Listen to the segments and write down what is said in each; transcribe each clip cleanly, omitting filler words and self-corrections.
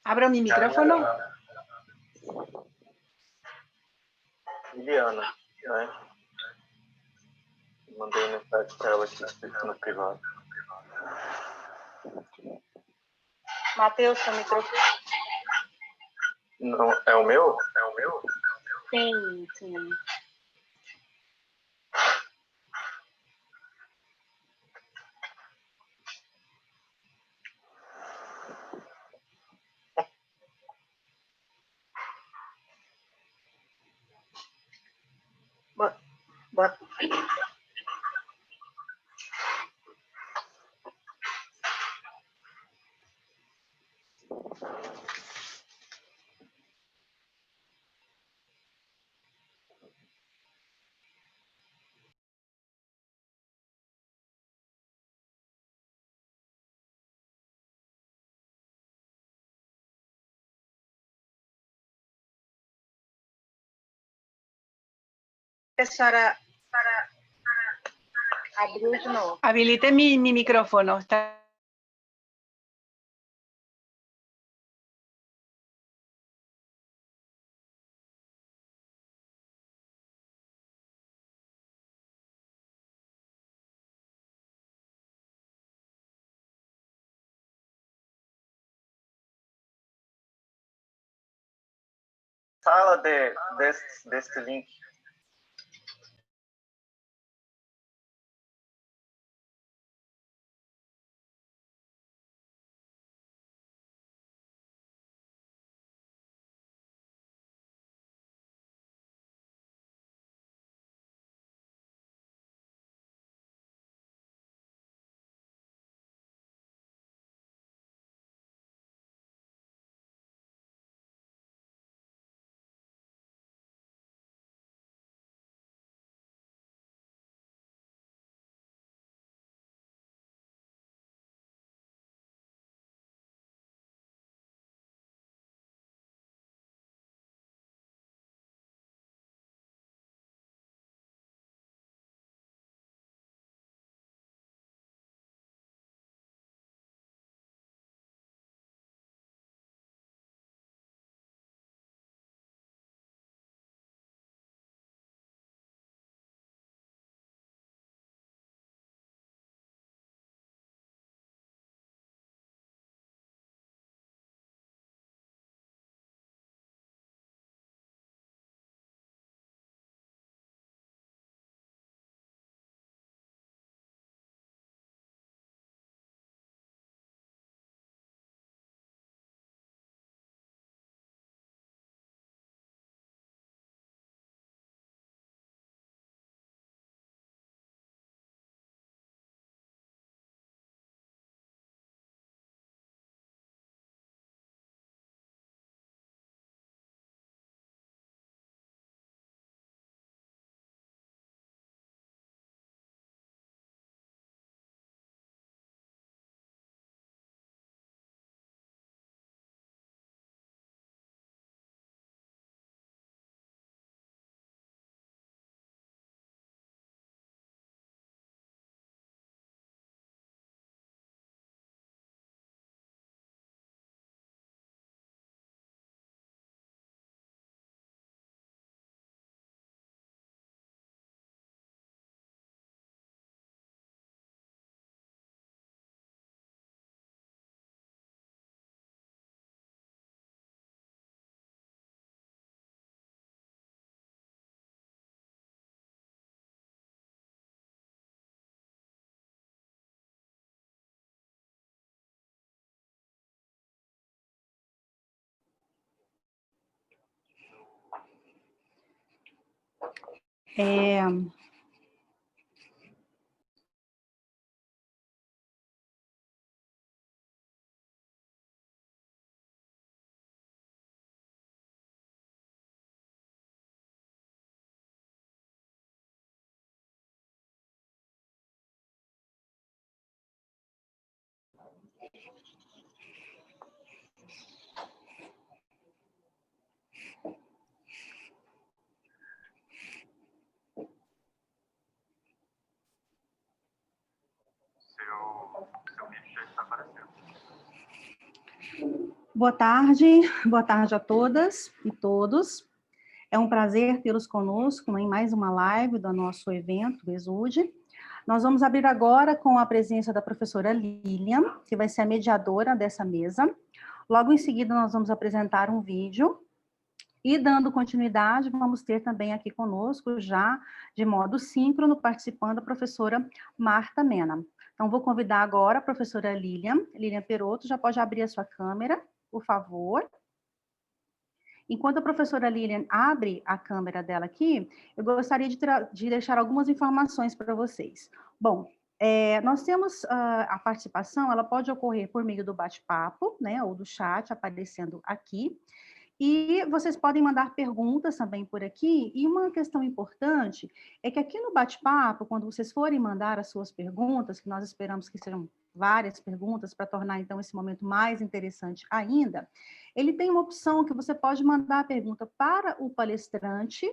¿Abro mi micrófono? Liliana, né? Mandei mensagem para ela aqui no privado. Matheus, seu microfone. Não, é o meu? É o meu? Sim, sim. Boa. A senhora abriu de novo. Habilité mi micrófono. Está... Fala desse link. Seu vídeo já está aparecendo. Boa tarde a todas e todos. É um prazer tê-los conosco em mais uma live do nosso evento, do Exude. Nós vamos abrir agora com a presença da professora Lilian, que vai ser a mediadora dessa mesa. Logo em seguida, nós vamos apresentar um vídeo. E dando continuidade, vamos ter também aqui conosco, já de modo síncrono, participando a professora Marta Mena. Então, vou convidar agora a professora Lilian Perotto, já pode abrir a sua câmera, por favor. Enquanto a professora Lilian abre a câmera dela aqui, eu gostaria de deixar algumas informações para vocês. Bom, nós temos a participação, ela pode ocorrer por meio do bate-papo, né, ou do chat aparecendo aqui. E vocês podem mandar perguntas também por aqui, e uma questão importante é que aqui no bate-papo, quando vocês forem mandar as suas perguntas, que nós esperamos que sejam várias perguntas para tornar, então, esse momento mais interessante ainda, ele tem uma opção que você pode mandar a pergunta para o palestrante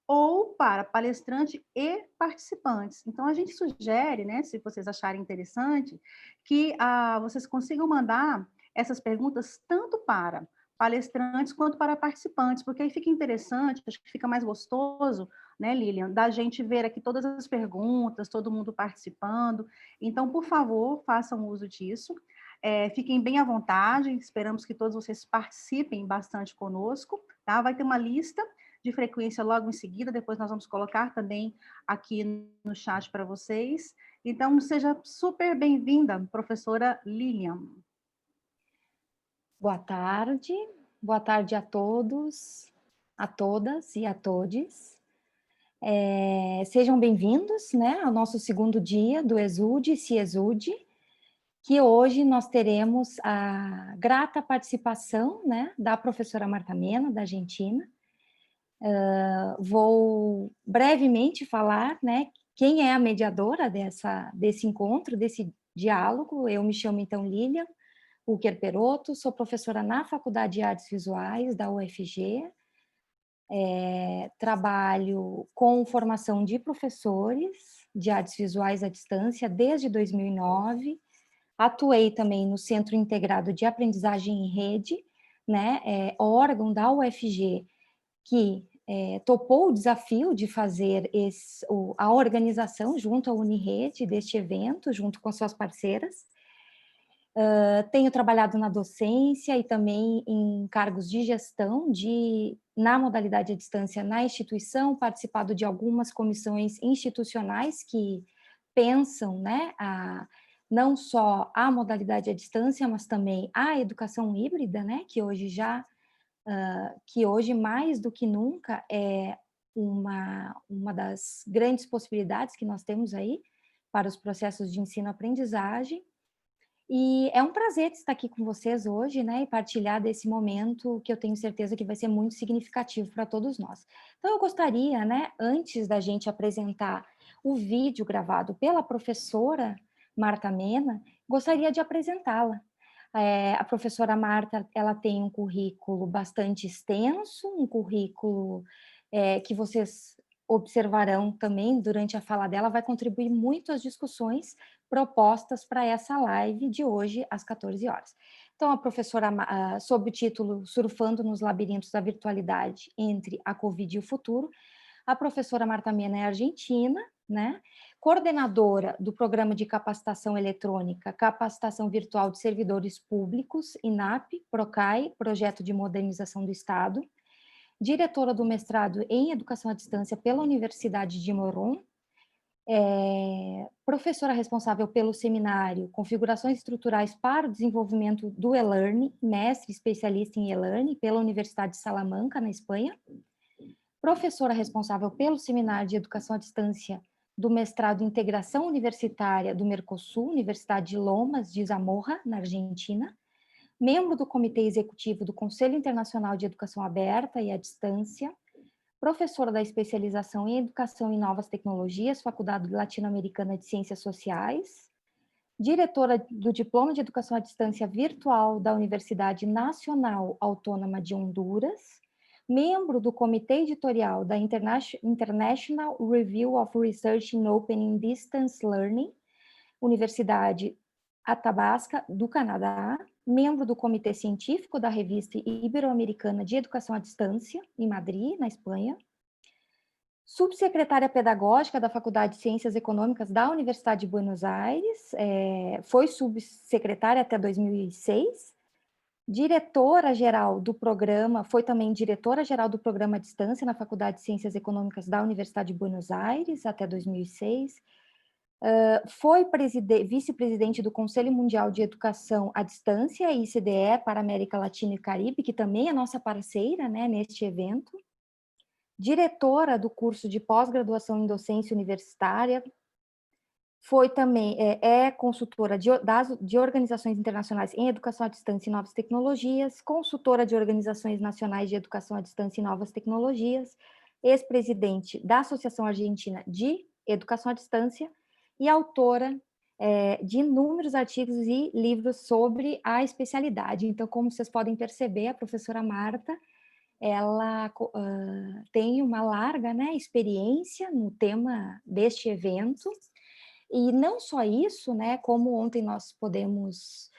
ou para palestrante e participantes. Então, a gente sugere, né, se vocês acharem interessante, que vocês consigam mandar essas perguntas tanto para palestrantes quanto para participantes, porque aí fica interessante, acho que fica mais gostoso, né, Lilian, da gente ver aqui todas as perguntas, todo mundo participando. Então, por favor, façam uso disso. Fiquem bem à vontade, esperamos que todos vocês participem bastante conosco, tá? Vai ter uma lista de frequência logo em seguida, depois nós vamos colocar também aqui no chat para vocês. Então, seja super bem-vinda, professora Lilian. Boa tarde a todos, a todas e a todes. Sejam bem-vindos, né, ao nosso segundo dia do Exude, Se Exude, que hoje nós teremos a grata participação, né, da professora Marta Mena, da Argentina. Vou brevemente falar, né, quem é a mediadora desse encontro, desse diálogo. Eu me chamo, então, Lilian Ucker Perotto, sou professora na Faculdade de Artes Visuais da UFG, trabalho com formação de professores de artes visuais à distância desde 2009, atuei também no Centro Integrado de Aprendizagem em Rede, né, órgão da UFG que topou o desafio de fazer a organização junto à Unirede deste evento, junto com suas parceiras. Tenho trabalhado na docência e também em cargos de gestão na modalidade à distância na instituição, participado de algumas comissões institucionais que pensam, né, não só a modalidade à distância, mas também a educação híbrida, né, que hoje mais do que nunca é uma das grandes possibilidades que nós temos aí para os processos de ensino-aprendizagem. E é um prazer estar aqui com vocês hoje, né, e partilhar desse momento que eu tenho certeza que vai ser muito significativo para todos nós. Então, eu gostaria, né, antes da gente apresentar o vídeo gravado pela professora Marta Mena, gostaria de apresentá-la. A professora Marta, ela tem um currículo bastante extenso, um currículo que vocês observarão também durante a fala dela, vai contribuir muito às discussões propostas para essa live de hoje, às 14 horas. Então, a professora, sob o título Surfando nos Labirintos da Virtualidade entre a Covid e o Futuro, a professora Marta Mena é argentina, né? Coordenadora do Programa de Capacitação Eletrônica, Capacitação Virtual de Servidores Públicos, INAP, PROCAI, Projeto de Modernização do Estado, diretora do mestrado em Educação à Distância pela Universidade de Moron, professora responsável pelo seminário Configurações Estruturais para o Desenvolvimento do E-Learning, mestre especialista em E-Learning pela Universidade de Salamanca, na Espanha, professora responsável pelo seminário de Educação à Distância do mestrado em Integração Universitária do Mercosul, Universidade de Lomas de Zamora, na Argentina, membro do Comitê Executivo do Conselho Internacional de Educação Aberta e à Distância, professora da especialização em Educação e Novas Tecnologias, Faculdade Latino-Americana de Ciências Sociais, diretora do Diploma de Educação à Distância Virtual da Universidade Nacional Autônoma de Honduras, membro do Comitê Editorial da International Review of Research in Open and Distance Learning, Universidade Athabasca, do Canadá, membro do Comitê Científico da Revista Ibero-Americana de Educação à Distância, em Madrid, na Espanha. Subsecretária Pedagógica da Faculdade de Ciências Econômicas da Universidade de Buenos Aires, foi subsecretária até 2006. Diretora-geral do programa, foi também diretora-geral do programa à distância na Faculdade de Ciências Econômicas da Universidade de Buenos Aires, até 2006. Foi vice-presidente do Conselho Mundial de Educação à Distância, ICDE, para América Latina e Caribe, que também é nossa parceira, né, neste evento. Diretora do curso de pós-graduação em docência universitária. Foi também, consultora de organizações internacionais em educação à distância e novas tecnologias, consultora de organizações nacionais de educação à distância e novas tecnologias, ex-presidente da Associação Argentina de Educação à Distância e autora de inúmeros artigos e livros sobre a especialidade. Então, como vocês podem perceber, a professora Marta, ela tem uma larga, né, experiência no tema deste evento. E não só isso, né, como ontem nós podemos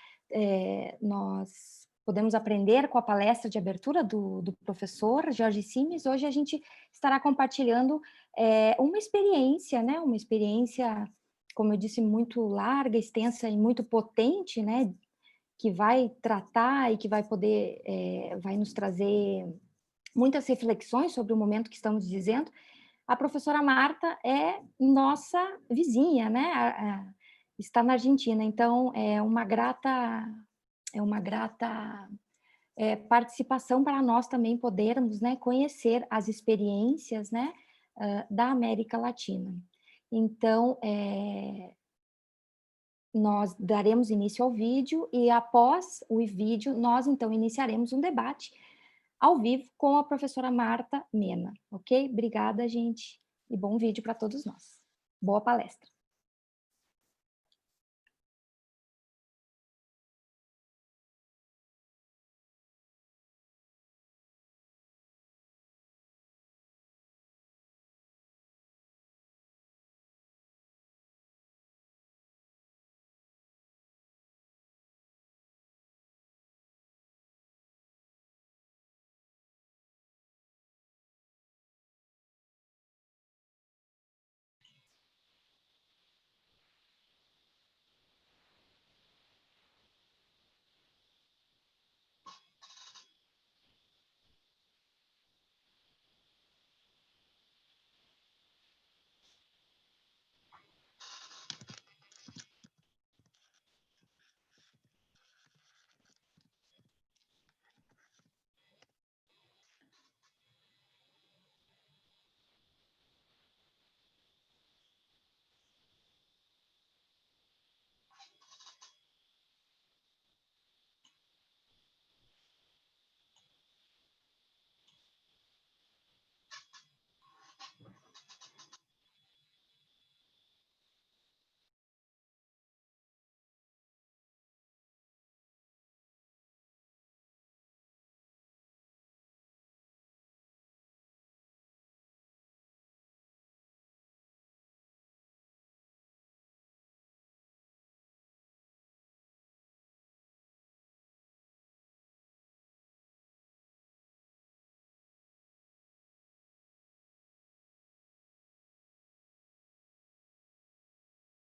aprender com a palestra de abertura do professor Jorge Simes, hoje a gente estará compartilhando uma experiência, né, uma experiência, como eu disse, muito larga, extensa e muito potente, né, que vai tratar e que vai poder, vai nos trazer muitas reflexões sobre o momento que estamos dizendo. A professora Marta é nossa vizinha, né? Está na Argentina, então é uma grata participação para nós também podermos, né, conhecer as experiências, né, da América Latina. Então, nós daremos início ao vídeo e após o vídeo nós então iniciaremos um debate ao vivo com a professora Marta Mena, ok? Obrigada, gente, e bom vídeo para todos nós. Boa palestra.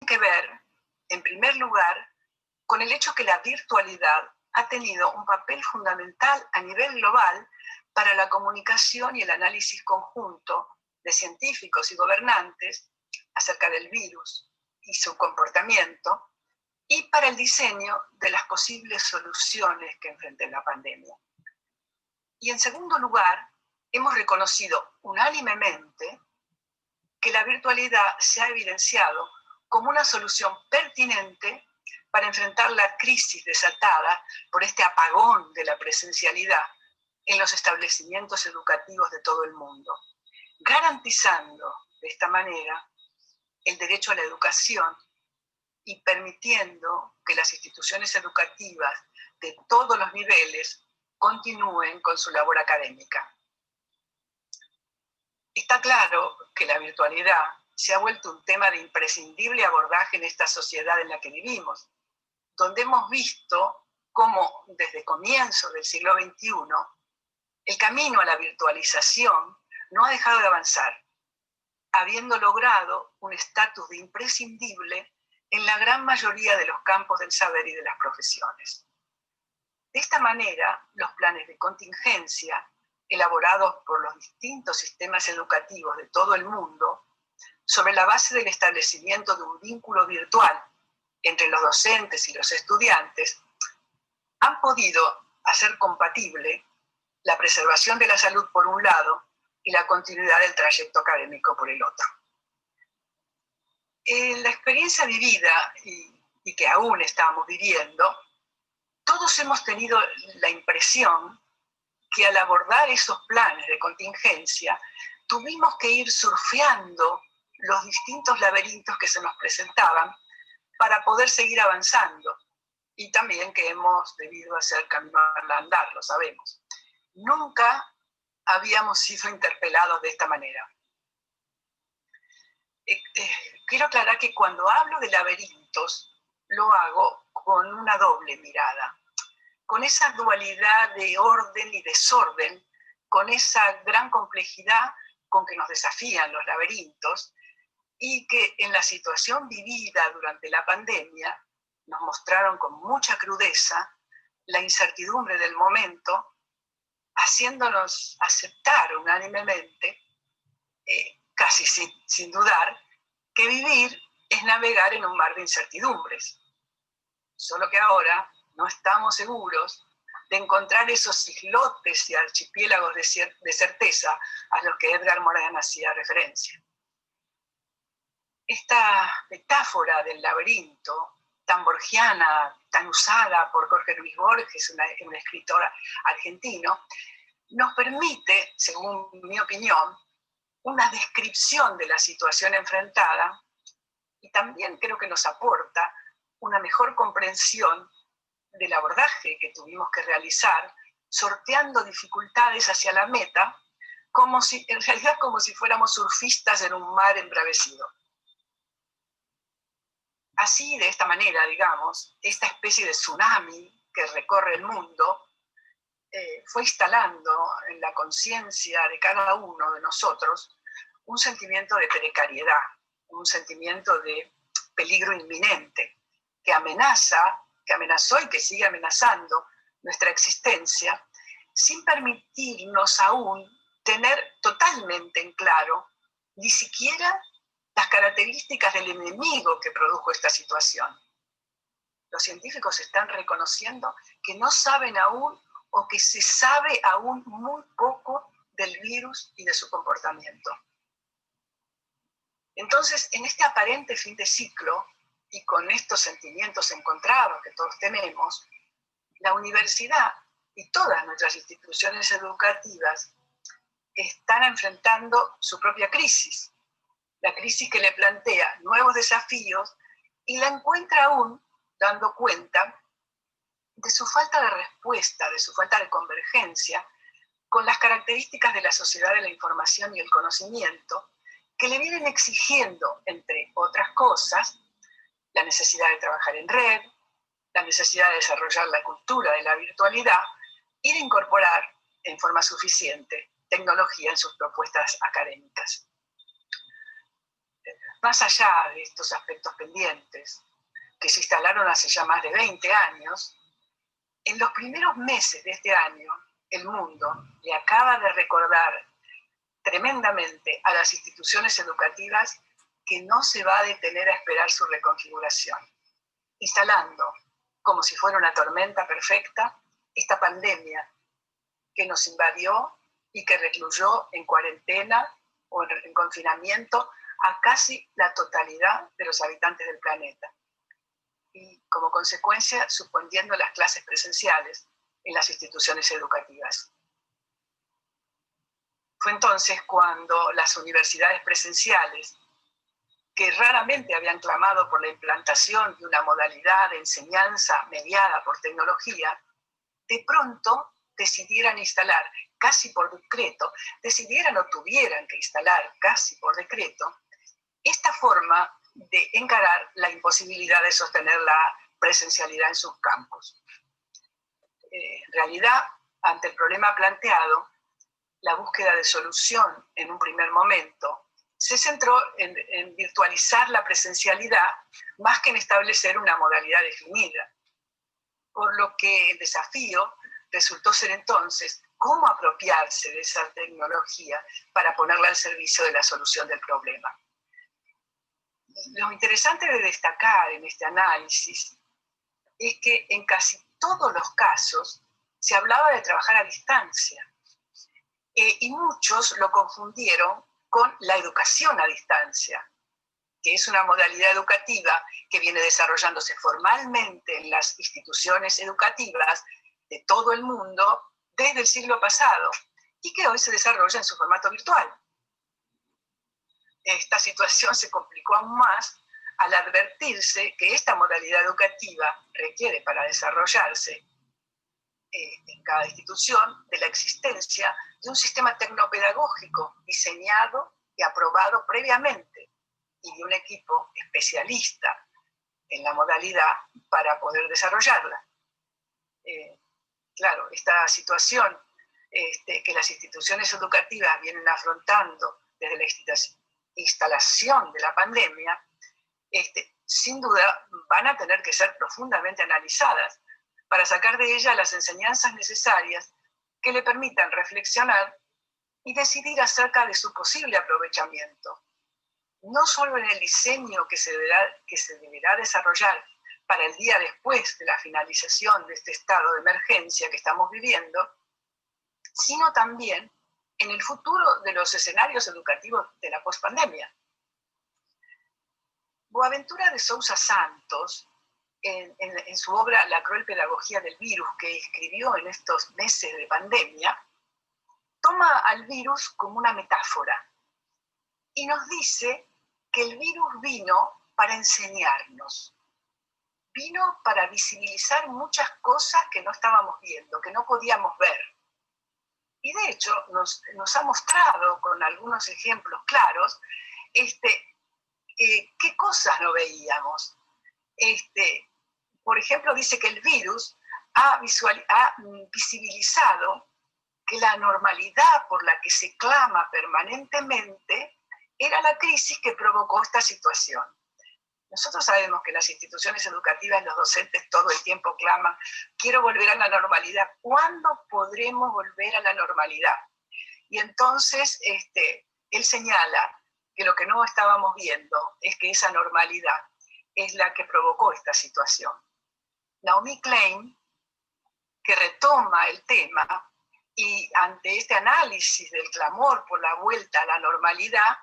Que ver, en primer lugar, con el hecho que la virtualidad ha tenido un papel fundamental a nivel global para la comunicación y el análisis conjunto de científicos y gobernantes acerca del virus y su comportamiento, y para el diseño de las posibles soluciones que enfrenten la pandemia. Y en segundo lugar, hemos reconocido unánimemente que la virtualidad se ha evidenciado como una solución pertinente para enfrentar la crisis desatada por este apagón de la presencialidad en los establecimientos educativos de todo el mundo, garantizando de esta manera el derecho a la educación y permitiendo que las instituciones educativas de todos los niveles continúen con su labor académica. Está claro que la virtualidad se ha vuelto un tema de imprescindible abordaje en esta sociedad en la que vivimos. donde hemos visto cómo desde comienzo del siglo XXI el camino a la virtualización no ha dejado de avanzar, habiendo logrado un estatus de imprescindible en la gran mayoría de los campos del saber y de las profesiones. De esta manera, los planes de contingencia, elaborados por los distintos sistemas educativos de todo el mundo, sobre la base del establecimiento de un vínculo virtual entre los docentes y los estudiantes, han podido hacer compatible la preservación de la salud por un lado y la continuidad del trayecto académico por el otro. En la experiencia vivida y que aún estamos viviendo, todos hemos tenido la impresión que al abordar esos planes de contingencia tuvimos que ir surfeando los distintos laberintos que se nos presentaban para poder seguir avanzando, y también que hemos debido hacer camino al andar, lo sabemos. Nunca habíamos sido interpelados de esta manera. Quiero aclarar que cuando hablo de laberintos, lo hago con una doble mirada, con esa dualidad de orden y desorden, con esa gran complejidad con que nos desafían los laberintos, y que en la situación vivida durante la pandemia nos mostraron con mucha crudeza la incertidumbre del momento, haciéndonos aceptar unánimemente, casi sin dudar, que vivir es navegar en un mar de incertidumbres. Solo que ahora no estamos seguros de encontrar esos islotes y archipiélagos de certeza a los que Edgar Morin hacía referencia. Esta metáfora del laberinto, tan borgiana, tan usada por Jorge Luis Borges, un escritor argentino, nos permite, según mi opinión, una descripción de la situación enfrentada, y también creo que nos aporta una mejor comprensión del abordaje que tuvimos que realizar, sorteando dificultades hacia la meta, en realidad como si fuéramos surfistas en un mar embravecido. Así, de esta manera, digamos, esta especie de tsunami que recorre el mundo fue instalando en la conciencia de cada uno de nosotros un sentimiento de precariedad, un sentimiento de peligro inminente, que amenazó y que sigue amenazando nuestra existencia, sin permitirnos aún tener totalmente en claro ni siquiera las características del enemigo que produjo esta situación. Los científicos están reconociendo que no saben aún, o que se sabe aún muy poco del virus y de su comportamiento. Entonces, en este aparente fin de ciclo, y con estos sentimientos encontrados que todos tenemos, la universidad y todas nuestras instituciones educativas están enfrentando su propia crisis, la crisis que le plantea nuevos desafíos y la encuentra aún dando cuenta de su falta de respuesta, de su falta de convergencia con las características de la sociedad de la información y el conocimiento, que le vienen exigiendo, entre otras cosas, la necesidad de trabajar en red, la necesidad de desarrollar la cultura de la virtualidad y de incorporar en forma suficiente tecnología en sus propuestas académicas. Más allá de estos aspectos pendientes, que se instalaron hace ya más de 20 años, en los primeros meses de este año, el mundo le acaba de recordar tremendamente a las instituciones educativas que no se va a detener a esperar su reconfiguración, instalando, como si fuera una tormenta perfecta, esta pandemia que nos invadió y que recluyó en cuarentena o en confinamiento a casi la totalidad de los habitantes del planeta, y como consecuencia suspendiendo las clases presenciales en las instituciones educativas. Fue entonces cuando las universidades presenciales, que raramente habían clamado por la implantación de una modalidad de enseñanza mediada por tecnología, de pronto decidieran instalar casi por decreto, decidieran o tuvieran que instalar casi por decreto, esta forma de encarar la imposibilidad de sostener la presencialidad en sus campos. En realidad, ante el problema planteado, la búsqueda de solución en un primer momento se centró en virtualizar la presencialidad más que en establecer una modalidad definida. Por lo que el desafío resultó ser entonces cómo apropiarse de esa tecnología para ponerla al servicio de la solución del problema. Lo interesante de destacar en este análisis es que en casi todos los casos se hablaba de trabajar a distancia, y muchos lo confundieron con la educación a distancia, que es una modalidad educativa que viene desarrollándose formalmente en las instituciones educativas de todo el mundo desde el siglo pasado y que hoy se desarrolla en su formato virtual. Esta situación se complicó aún más al advertirse que esta modalidad educativa requiere para desarrollarse en cada institución de la existencia de un sistema tecnopedagógico diseñado y aprobado previamente y de un equipo especialista en la modalidad para poder desarrollarla. Claro, esta situación que las instituciones educativas vienen afrontando desde la instalación de la pandemia, sin duda van a tener que ser profundamente analizadas para sacar de ella las enseñanzas necesarias que le permitan reflexionar y decidir acerca de su posible aprovechamiento, no solo en el diseño que se deberá desarrollar para el día después de la finalización de este estado de emergencia que estamos viviendo, sino también en el futuro de los escenarios educativos de la pospandemia. Boaventura de Sousa Santos, en su obra La cruel pedagogía del virus, que escribió en estos meses de pandemia, toma al virus como una metáfora y nos dice que el virus vino para enseñarnos, vino para visibilizar muchas cosas que no estábamos viendo, que no podíamos ver. Y de hecho nos ha mostrado con algunos ejemplos claros qué cosas no veíamos. Por ejemplo, dice que el virus ha visibilizado que la normalidad por la que se clama permanentemente era la crisis que provocó esta situación. Nosotros sabemos que las instituciones educativas, los docentes todo el tiempo claman, quiero volver a la normalidad. ¿Cuándo podremos volver a la normalidad? Y entonces él señala que lo que no estábamos viendo es que esa normalidad es la que provocó esta situación. Naomi Klein, que retoma el tema y ante este análisis del clamor por la vuelta a la normalidad,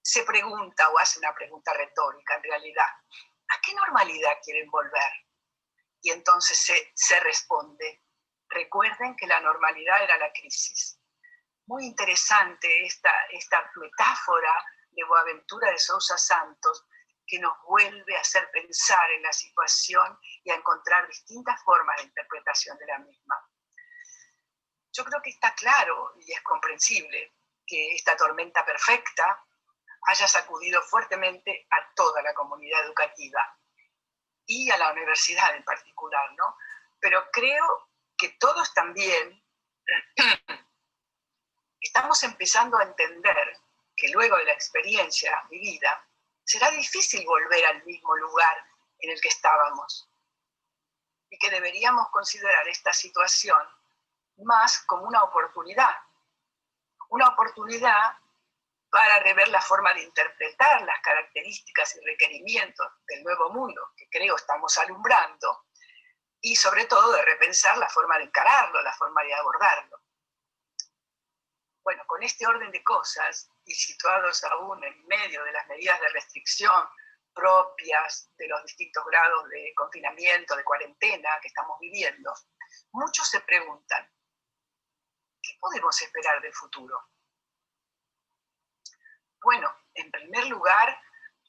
se pregunta o hace una pregunta retórica en realidad, ¿a qué normalidad quieren volver? Y entonces se responde, recuerden que la normalidad era la crisis. Muy interesante esta metáfora de Boaventura de Sousa Santos, que nos vuelve a hacer pensar en la situación y a encontrar distintas formas de interpretación de la misma. Yo creo que está claro y es comprensible que esta tormenta perfecta haya sacudido fuertemente a toda la comunidad educativa y a la universidad en particular, ¿no? Pero creo que todos también estamos empezando a entender que luego de la experiencia vivida, será difícil volver al mismo lugar en el que estábamos y que deberíamos considerar esta situación más como una oportunidad para rever la forma de interpretar las características y requerimientos del nuevo mundo que creo estamos alumbrando y sobre todo de repensar la forma de encararlo, la forma de abordarlo. Bueno, con este orden de cosas y situados aún en medio de las medidas de restricción propias de los distintos grados de confinamiento, de cuarentena que estamos viviendo, muchos se preguntan, ¿qué podemos esperar del futuro? Bueno, en primer lugar,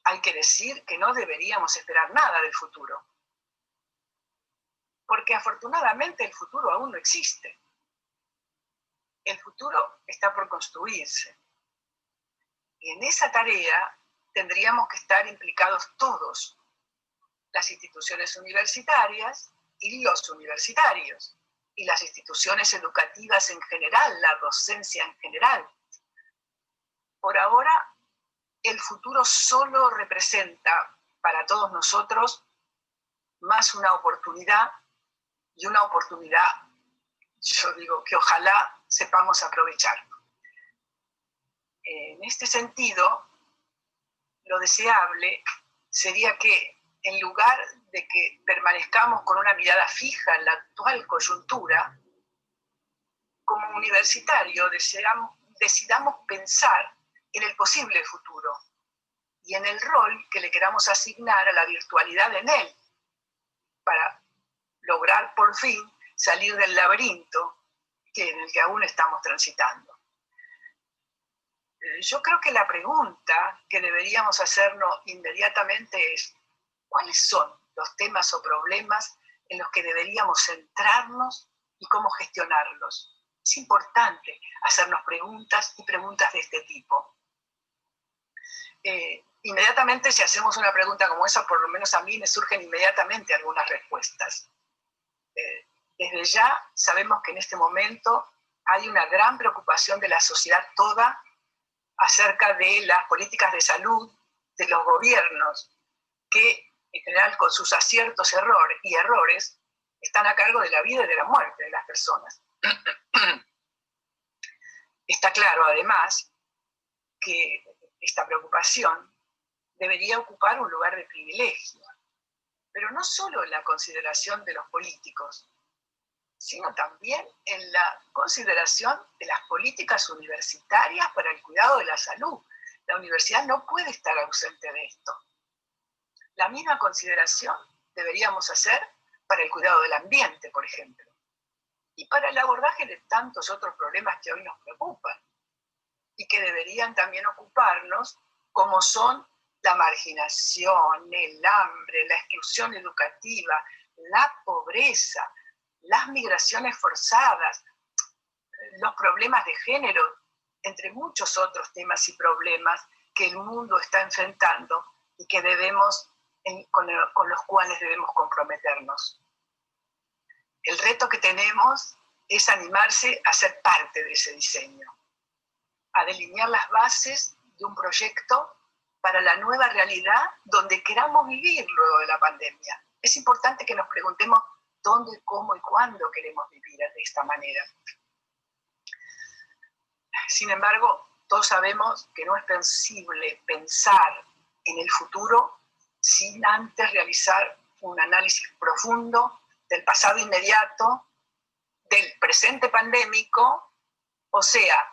hay que decir que no deberíamos esperar nada del futuro, porque afortunadamente el futuro aún no existe. El futuro está por construirse. Y en esa tarea tendríamos que estar implicados todos, las instituciones universitarias y los universitarios, y las instituciones educativas en general, la docencia en general. Por ahora, el futuro solo representa para todos nosotros más una oportunidad, y una oportunidad, yo digo, que ojalá sepamos aprovechar. En este sentido, lo deseable sería que, en lugar de que permanezcamos con una mirada fija en la actual coyuntura, como universitario decidamos pensar en el posible futuro y en el rol que le queramos asignar a la virtualidad en él, para lograr por fin salir del laberinto en el que aún estamos transitando. Yo creo que la pregunta que deberíamos hacernos inmediatamente es: ¿cuáles son los temas o problemas en los que deberíamos centrarnos y cómo gestionarlos? Es importante hacernos preguntas y preguntas de este tipo. Inmediatamente, si hacemos una pregunta como esa, por lo menos a mí me surgen inmediatamente algunas respuestas. Desde ya sabemos que en este momento hay una gran preocupación de la sociedad toda acerca de las políticas de salud de los gobiernos, que en general, con sus aciertos y errores, están a cargo de la vida y de la muerte de las personas. Está claro, además, que esta preocupación debería ocupar un lugar de privilegio, pero no solo en la consideración de los políticos, sino también en la consideración de las políticas universitarias para el cuidado de la salud. La universidad no puede estar ausente de esto. La misma consideración deberíamos hacer para el cuidado del ambiente, por ejemplo, y para el abordaje de tantos otros problemas que hoy nos preocupan y que deberían también ocuparnos, como son la marginación, el hambre, la exclusión educativa, la pobreza, las migraciones forzadas, los problemas de género, entre muchos otros temas y problemas que el mundo está enfrentando y que con los cuales debemos comprometernos. El reto que tenemos es animarse a ser parte de ese diseño, a delinear las bases de un proyecto para la nueva realidad donde queramos vivir luego de la pandemia. Es importante que nos preguntemos dónde, cómo y cuándo queremos vivir de esta manera. Sin embargo, todos sabemos que no es posible pensar en el futuro sin antes realizar un análisis profundo del pasado inmediato, del presente pandémico, o sea,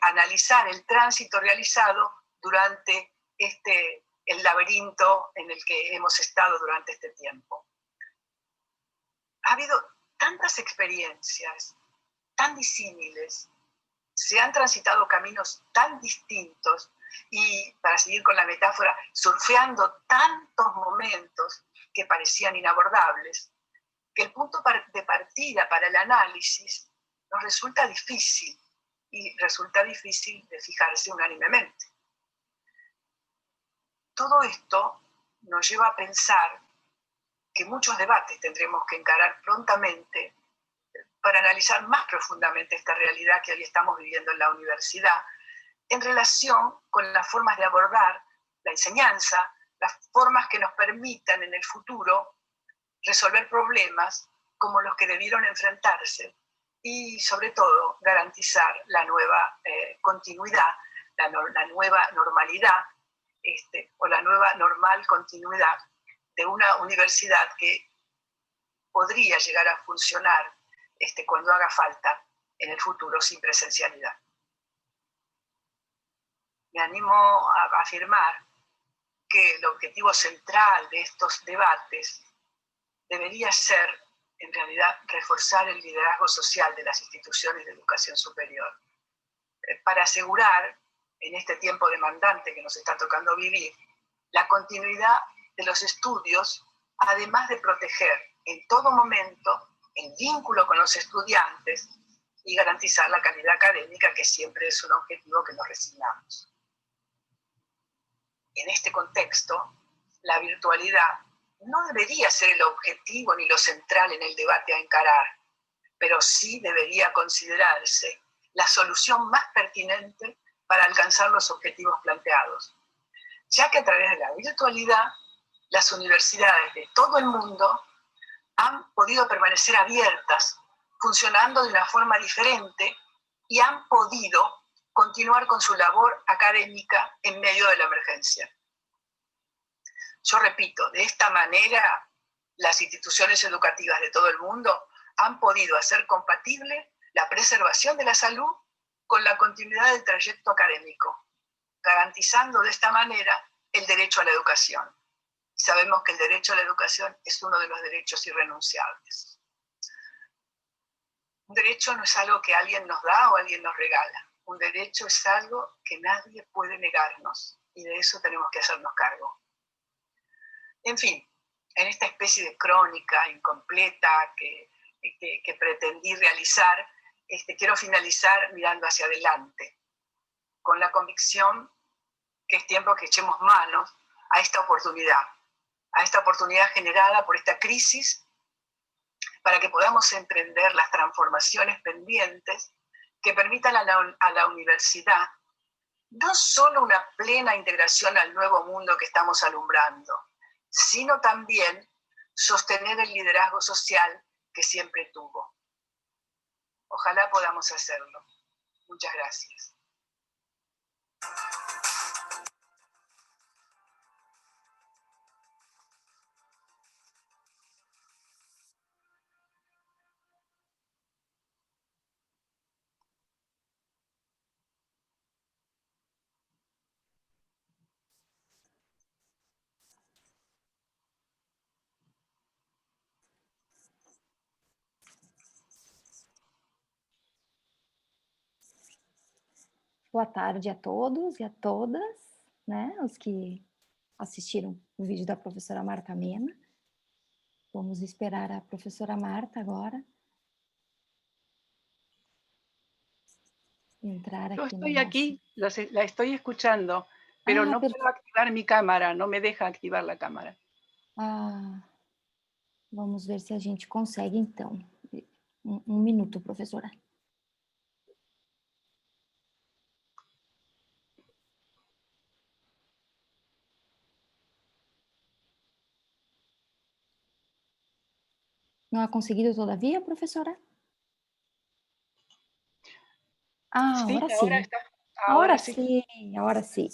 analizar el tránsito realizado durante el laberinto en el que hemos estado durante este tiempo. Ha habido tantas experiencias, tan disímiles, se han transitado caminos tan distintos y, para seguir con la metáfora, surfeando tantos momentos que parecían inabordables, que el punto de partida para el análisis nos resulta difícil, y resulta difícil de fijarse unánimemente. Todo esto nos lleva a pensar que muchos debates tendremos que encarar prontamente para analizar más profundamente esta realidad que hoy estamos viviendo en la universidad, en relación con las formas de abordar la enseñanza, las formas que nos permitan en el futuro resolver problemas como los que debieron enfrentarse y, sobre todo, garantizar la nueva continuidad, la nueva normalidad, o la nueva normal continuidad de una universidad que podría llegar a funcionar cuando haga falta en el futuro sin presencialidad. Me animo a afirmar que el objetivo central de estos debates debería ser, en realidad, reforzar el liderazgo social de las instituciones de educación superior, para asegurar, en este tiempo demandante que nos está tocando vivir, la continuidad de los estudios, además de proteger en todo momento el vínculo con los estudiantes y garantizar la calidad académica, que siempre es un objetivo que nos resignamos. En este contexto, la virtualidad no debería ser el objetivo ni lo central en el debate a encarar, pero sí debería considerarse la solución más pertinente para alcanzar los objetivos planteados, ya que a través de la virtualidad, las universidades de todo el mundo han podido permanecer abiertas, funcionando de una forma diferente y han podido continuar con su labor académica en medio de la emergencia. Yo repito, de esta manera, las instituciones educativas de todo el mundo han podido hacer compatible la preservación de la salud con la continuidad del trayecto académico, garantizando de esta manera el derecho a la educación. Sabemos que el derecho a la educación es uno de los derechos irrenunciables. Un derecho no es algo que alguien nos da o alguien nos regala. Un derecho es algo que nadie puede negarnos y de eso tenemos que hacernos cargo. En fin, en esta especie de crónica incompleta que pretendí realizar, quiero finalizar mirando hacia adelante, con la convicción que es tiempo que echemos manos a esta oportunidad generada por esta crisis, para que podamos emprender las transformaciones pendientes que permitan a la universidad no solo una plena integración al nuevo mundo que estamos alumbrando, sino también sostener el liderazgo social que siempre tuvo. Ojalá podamos hacerlo. Muchas gracias. Boa tarde a todos e a todas, né? Os que assistiram o vídeo da professora Marta Mena. Vamos esperar a professora Marta agora entrar Yo aqui no estoy nosso... aquí, la estoy escuchando, pero no puedo activar mi cámara, no me deja activar la cámara. Vamos ver se a gente consegue, então. Um minuto, professora. Não ha conseguido todavia, professora? Sí, Agora sim. ahora sí. Agora sim.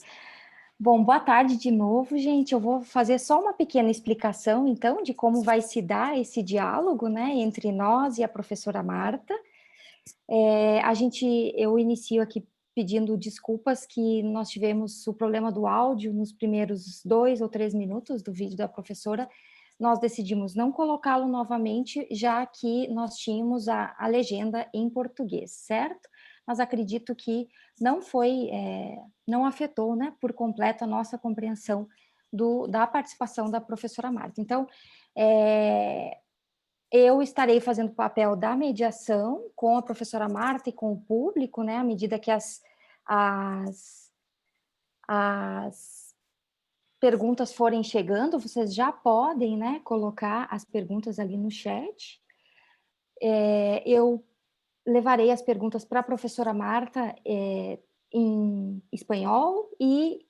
Bom, boa tarde de novo, gente. Eu vou fazer só uma pequena explicação, então, de como vai se dar esse diálogo, né, entre nós e a professora Marta. Eu inicio aqui pedindo desculpas que nós tivemos o problema do áudio nos primeiros 2 ou 3 minutos do vídeo da professora. Nós decidimos não colocá-lo novamente, já que nós tínhamos a legenda em português, certo? Mas acredito que não afetou, né, por completo a nossa compreensão da participação da professora Marta. Então, eu estarei fazendo o papel da mediação com a professora Marta e com o público, né, à medida que as perguntas forem chegando, vocês já podem, né, colocar as perguntas ali no chat. Eu levarei as perguntas para a professora Marta em espanhol e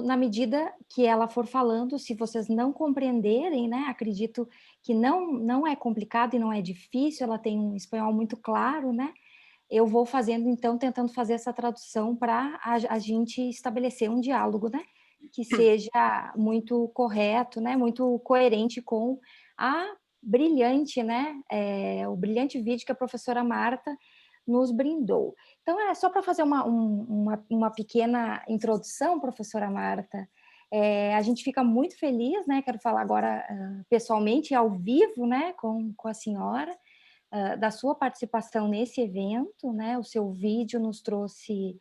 na medida que ela for falando, se vocês não compreenderem, né, acredito que não é complicado e não é difícil, ela tem um espanhol muito claro, né, eu vou fazendo, então, tentando fazer essa tradução para a gente estabelecer um diálogo, né, que seja muito correto, né, muito coerente com a brilhante, né, o brilhante vídeo que a professora Marta nos brindou. Então, só para fazer uma pequena introdução, professora Marta, a gente fica muito feliz, né, quero falar agora pessoalmente, ao vivo, né, com a senhora, da sua participação nesse evento, né, o seu vídeo nos trouxe,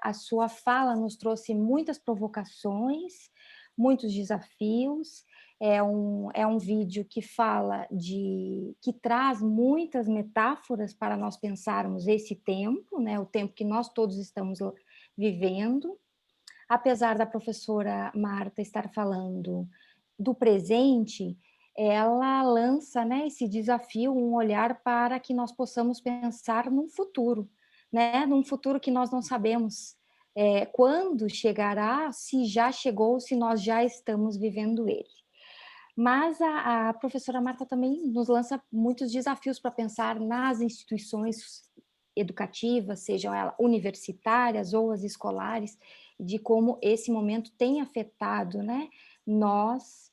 a sua fala nos trouxe muitas provocações, muitos desafios. É um vídeo que que traz muitas metáforas para nós pensarmos esse tempo, né, o tempo que nós todos estamos vivendo. Apesar da professora Marta estar falando do presente, ela lança, né, esse desafio, um olhar para que nós possamos pensar num futuro, né, num futuro que nós não sabemos quando chegará, se já chegou, se nós já estamos vivendo ele. Mas a professora Marta também nos lança muitos desafios para pensar nas instituições educativas, sejam elas universitárias ou as escolares, de como esse momento tem afetado, né, nós,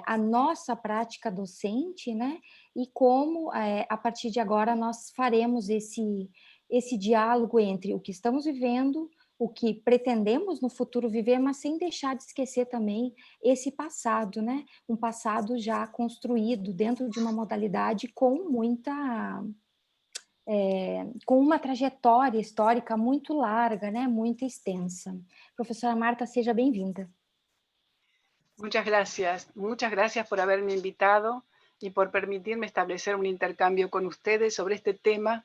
a nossa prática docente, né, e como, a partir de agora, nós faremos esse diálogo entre o que estamos vivendo, o que pretendemos no futuro viver, mas sem deixar de esquecer também esse passado, né? Um passado já construído dentro de uma modalidade com com uma trajetória histórica muito larga, né? Muito extensa. Professora Marta, seja bem-vinda. Muchas gracias por haberme invitado y por permitirme establecer un intercambio con ustedes sobre este tema,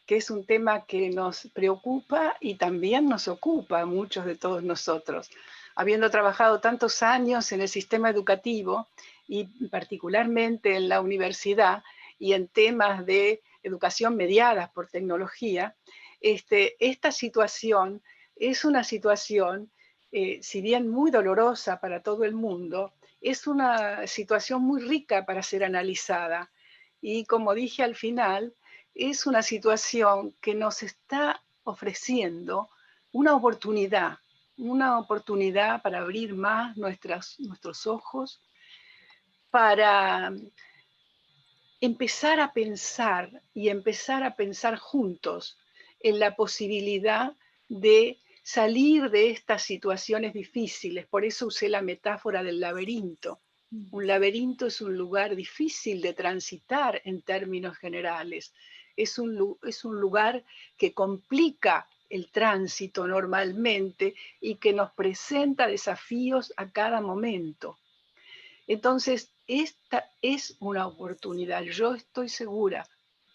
que es un tema que nos preocupa y también nos ocupa a muchos de todos nosotros. Habiendo trabajado tantos años en el sistema educativo y particularmente en la universidad y en temas de educación mediadas por tecnología, esta situación es una situación, si bien muy dolorosa para todo el mundo, es una situación muy rica para ser analizada. Y como dije al final, es una situación que nos está ofreciendo una oportunidad para abrir más nuestros ojos, para empezar a pensar y empezar a pensar juntos en la posibilidad de salir de estas situaciones difíciles. Por eso usé la metáfora del laberinto. Un laberinto es un lugar difícil de transitar en términos generales. Es un lugar que complica el tránsito normalmente y que nos presenta desafíos a cada momento. Entonces, esta es una oportunidad, yo estoy segura,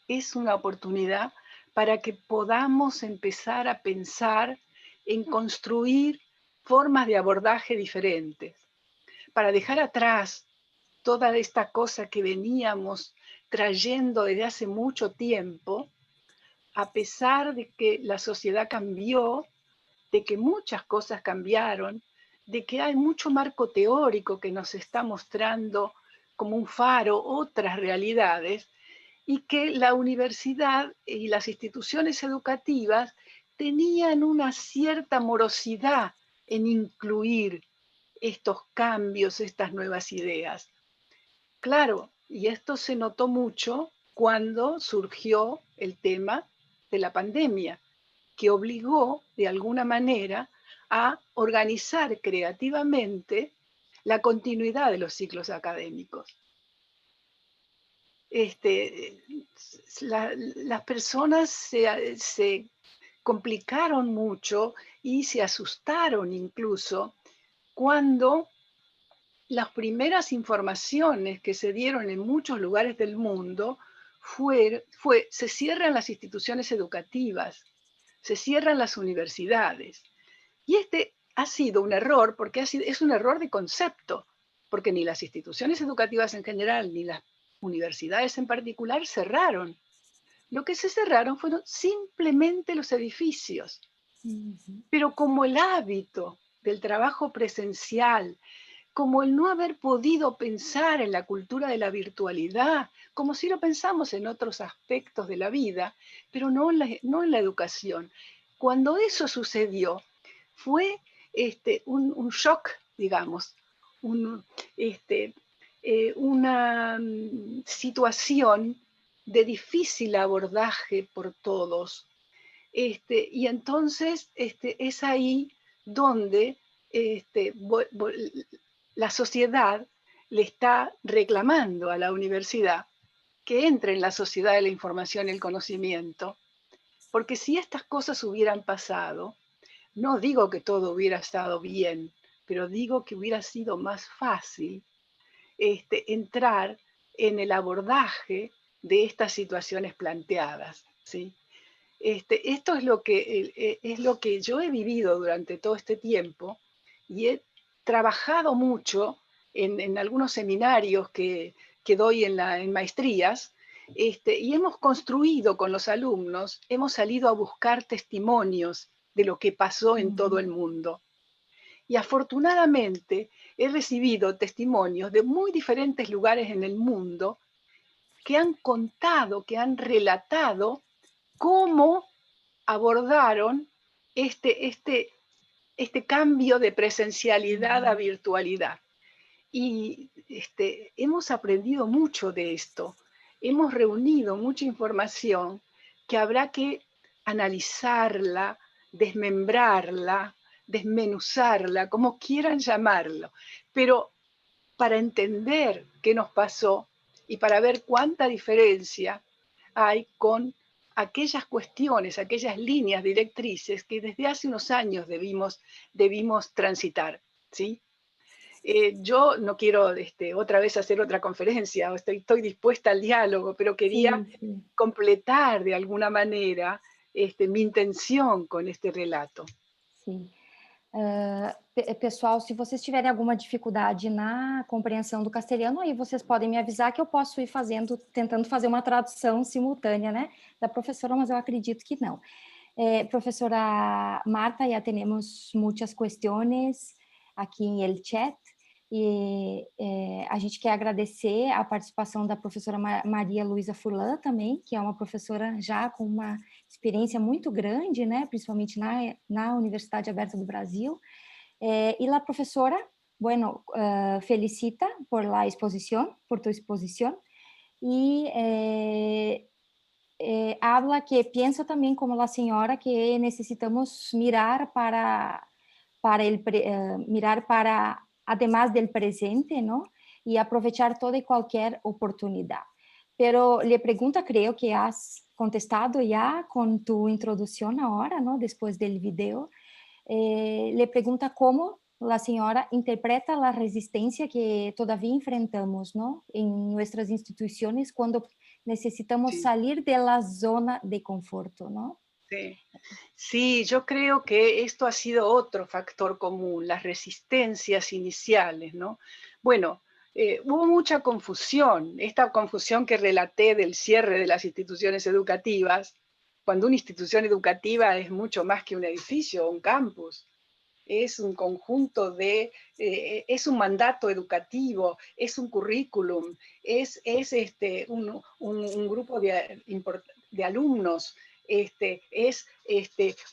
es una oportunidad para que podamos empezar a pensar en construir formas de abordaje diferentes, para dejar atrás toda esta cosa que veníamos trayendo desde hace mucho tiempo, a pesar de que la sociedad cambió, de que muchas cosas cambiaron, de que hay mucho marco teórico que nos está mostrando como un faro otras realidades, y que la universidad y las instituciones educativas tenían una cierta morosidad en incluir estos cambios, estas nuevas ideas. Claro, y esto se notó mucho cuando surgió el tema de la pandemia, que obligó de alguna manera a organizar creativamente la continuidad de los ciclos académicos. Las personas se complicaron mucho y se asustaron incluso cuando las primeras informaciones que se dieron en muchos lugares del mundo se cierran las instituciones educativas, se cierran las universidades. Y ha sido un error, porque es un error de concepto, porque ni las instituciones educativas en general, ni las universidades en particular cerraron. Lo que se cerraron fueron simplemente los edificios. Pero como el hábito del trabajo presencial, como el no haber podido pensar en la cultura de la virtualidad, como si lo pensamos en otros aspectos de la vida, pero no en la educación. Cuando eso sucedió, fue un shock, digamos, una situación de difícil abordaje por todos. Y entonces es ahí donde la sociedad le está reclamando a la universidad que entre en la sociedad de la información y el conocimiento, porque si estas cosas hubieran pasado, no digo que todo hubiera estado bien, pero digo que hubiera sido más fácil entrar en el abordaje de estas situaciones planteadas, ¿sí? Esto es lo que yo he vivido durante todo este tiempo y he trabajado mucho en algunos seminarios que doy en maestrías, y hemos construido con los alumnos, hemos salido a buscar testimonios de lo que pasó en todo el mundo. Y afortunadamente he recibido testimonios de muy diferentes lugares en el mundo que han contado, que han relatado cómo abordaron este cambio de presencialidad a virtualidad. Y hemos aprendido mucho de esto. Hemos reunido mucha información que habrá que analizarla, desmembrarla, desmenuzarla, como quieran llamarlo. Pero para entender qué nos pasó y para ver cuánta diferencia hay con aquellas cuestiones, aquellas líneas directrices que desde hace unos años debimos transitar, ¿sí? Yo no quiero otra vez hacer otra conferencia, estoy dispuesta al diálogo, pero quería completar de alguna manera mi intenção com este relato. Sim. Pessoal, se vocês tiverem alguma dificuldade na compreensão do castelhano, aí vocês podem me avisar que eu posso ir tentando fazer uma tradução simultânea, né, da professora, mas eu acredito que não. Professora Marta, ya tenemos muchas cuestiones aqui em el chat, e a gente quer agradecer a participação da professora Maria Luísa Furlan também, que é uma professora já com uma experiência muito grande, né, principalmente na Universidade Aberta do Brasil. Y la profesora, bueno, felicita por la exposición, por tu exposición, y habla que piensa también como la señora que necesitamos mirar mirar para además del presente, ¿no? Y aprovechar toda y cualquier oportunidad. Pero le pregunta, creo que has contestado ya con tu introducción ahora, ¿no? Después del video. Le pregunta cómo la señora interpreta la resistencia que todavía enfrentamos, ¿no? En nuestras instituciones cuando necesitamos salir de la zona de conforto, ¿no? Sí, yo creo que esto ha sido otro factor común, las resistencias iniciales, ¿no? Bueno, hubo mucha confusión, esta confusión que relaté del cierre de las instituciones educativas, cuando una institución educativa es mucho más que un edificio o un campus, es un conjunto es un mandato educativo, es un currículum, es un grupo de alumnos, es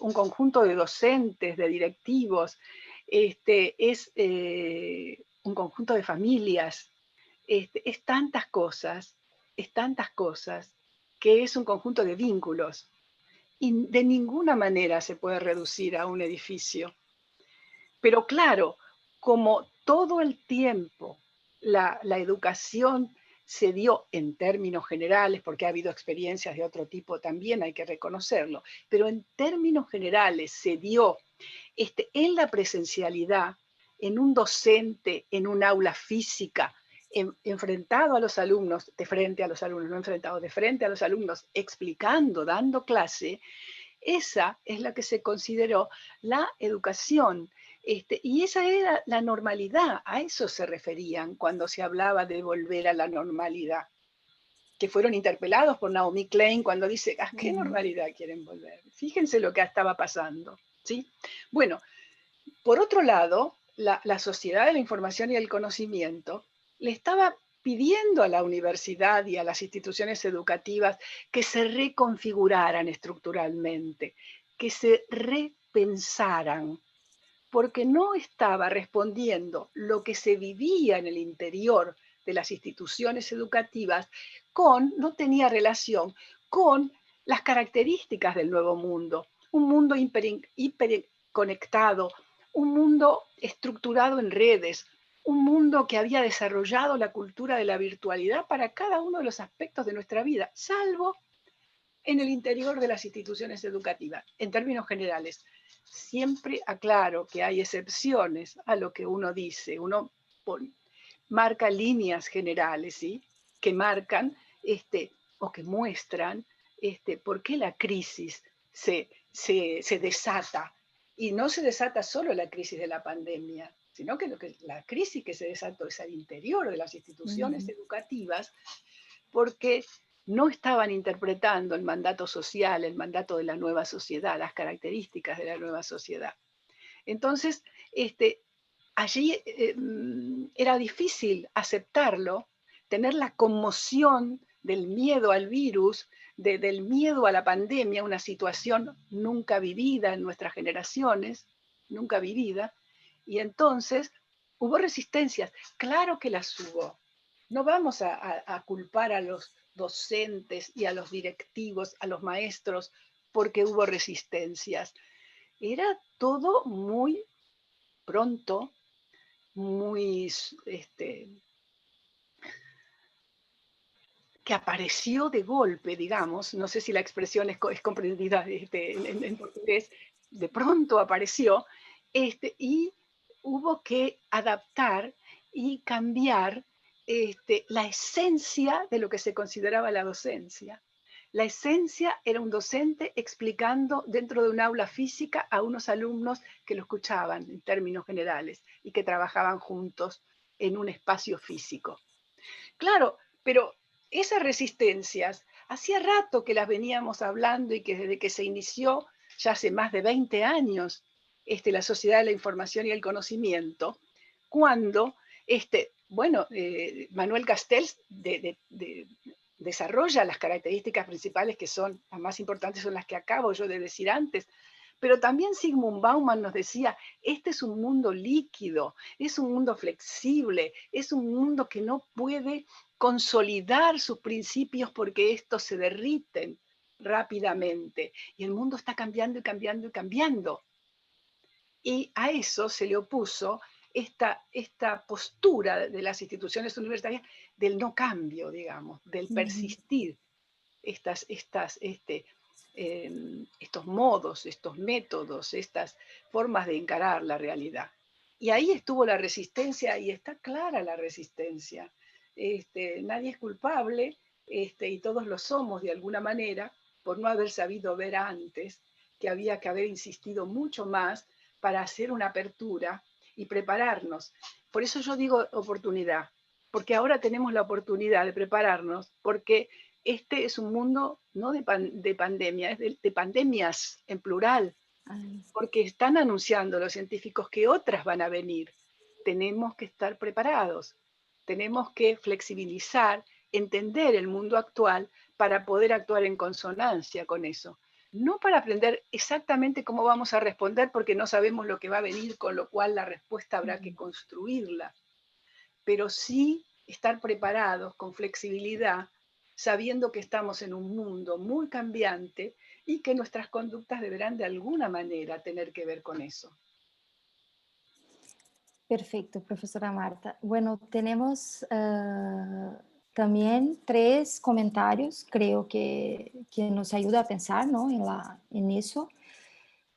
un conjunto de docentes, de directivos, es un conjunto de familias, es tantas cosas que es un conjunto de vínculos y de ninguna manera se puede reducir a un edificio. Pero claro, como todo el tiempo la educación se dio en términos generales, porque ha habido experiencias de otro tipo también, hay que reconocerlo, pero en términos generales se dio en la presencialidad, en un docente, en un aula física, enfrentado a los alumnos, de frente a los alumnos, no enfrentado, de frente a los alumnos, explicando, dando clase, esa es la que se consideró la educación. Y esa era la normalidad, a eso se referían cuando se hablaba de volver a la normalidad, que fueron interpelados por Naomi Klein cuando dice, ¿a qué normalidad quieren volver? Fíjense lo que estaba pasando, ¿sí? Bueno, por otro lado, la sociedad de la información y el conocimiento le estaba pidiendo a la universidad y a las instituciones educativas que se reconfiguraran estructuralmente, que se repensaran, porque no estaba respondiendo lo que se vivía en el interior de las instituciones educativas no tenía relación con las características del nuevo mundo, un mundo hiperconectado, un mundo estructurado en redes, un mundo que había desarrollado la cultura de la virtualidad para cada uno de los aspectos de nuestra vida, salvo en el interior de las instituciones educativas, en términos generales. Siempre aclaro que hay excepciones a lo que uno dice, uno marca líneas generales, ¿sí? Que marcan o que muestran por qué la crisis se desata. Y no se desata solo la crisis de la pandemia, sino que la crisis que se desató es al interior de las instituciones educativas, porque no estaban interpretando el mandato social, el mandato de la nueva sociedad, las características de la nueva sociedad. Entonces, allí era difícil aceptarlo, tener la conmoción del miedo al virus, del miedo a la pandemia, una situación nunca vivida en nuestras generaciones, nunca vivida, y entonces hubo resistencias, claro que las hubo. No vamos a culpar a los docentes y a los directivos, a los maestros, porque hubo resistencias. Era todo muy pronto, muy, que apareció de golpe, digamos, no sé si la expresión es comprendida en portugués, de pronto apareció, y hubo que adaptar y cambiar la esencia de lo que se consideraba la docencia. La esencia era un docente explicando dentro de un aula física a unos alumnos que lo escuchaban en términos generales y que trabajaban juntos en un espacio físico. Claro, pero esas resistencias, hacía rato que las veníamos hablando y que desde que se inició, ya hace más de 20 años, la Sociedad de la Información y el Conocimiento, cuando, Manuel Castells desarrolla las características principales que son, las más importantes son las que acabo yo de decir antes, pero también Zygmunt Bauman nos decía, este es un mundo líquido, es un mundo flexible, es un mundo que no puede consolidar sus principios porque estos se derriten rápidamente. Y el mundo está cambiando y cambiando y cambiando. Y a eso se le opuso esta postura de las instituciones universitarias del no cambio, digamos, del persistir estos modos, estos métodos, estas formas de encarar la realidad. Y ahí estuvo la resistencia, y está clara la resistencia. Nadie es culpable, y todos lo somos de alguna manera, por no haber sabido ver antes que había que haber insistido mucho más para hacer una apertura y prepararnos. Por eso yo digo oportunidad, porque ahora tenemos la oportunidad de prepararnos, porque este es un mundo no de pandemia, es de pandemias en plural, porque están anunciando los científicos que otras van a venir. Tenemos que estar preparados, tenemos que flexibilizar, entender el mundo actual para poder actuar en consonancia con eso. No para aprender exactamente cómo vamos a responder, porque no sabemos lo que va a venir, con lo cual la respuesta habrá que construirla, pero sí estar preparados con flexibilidad, sabiendo que estamos en un mundo muy cambiante y que nuestras conductas deberán de alguna manera tener que ver con eso. Perfecto, profesora Marta. Bueno, tenemos también 3 comentarios, creo que nos ayuda a pensar, ¿no? en eso.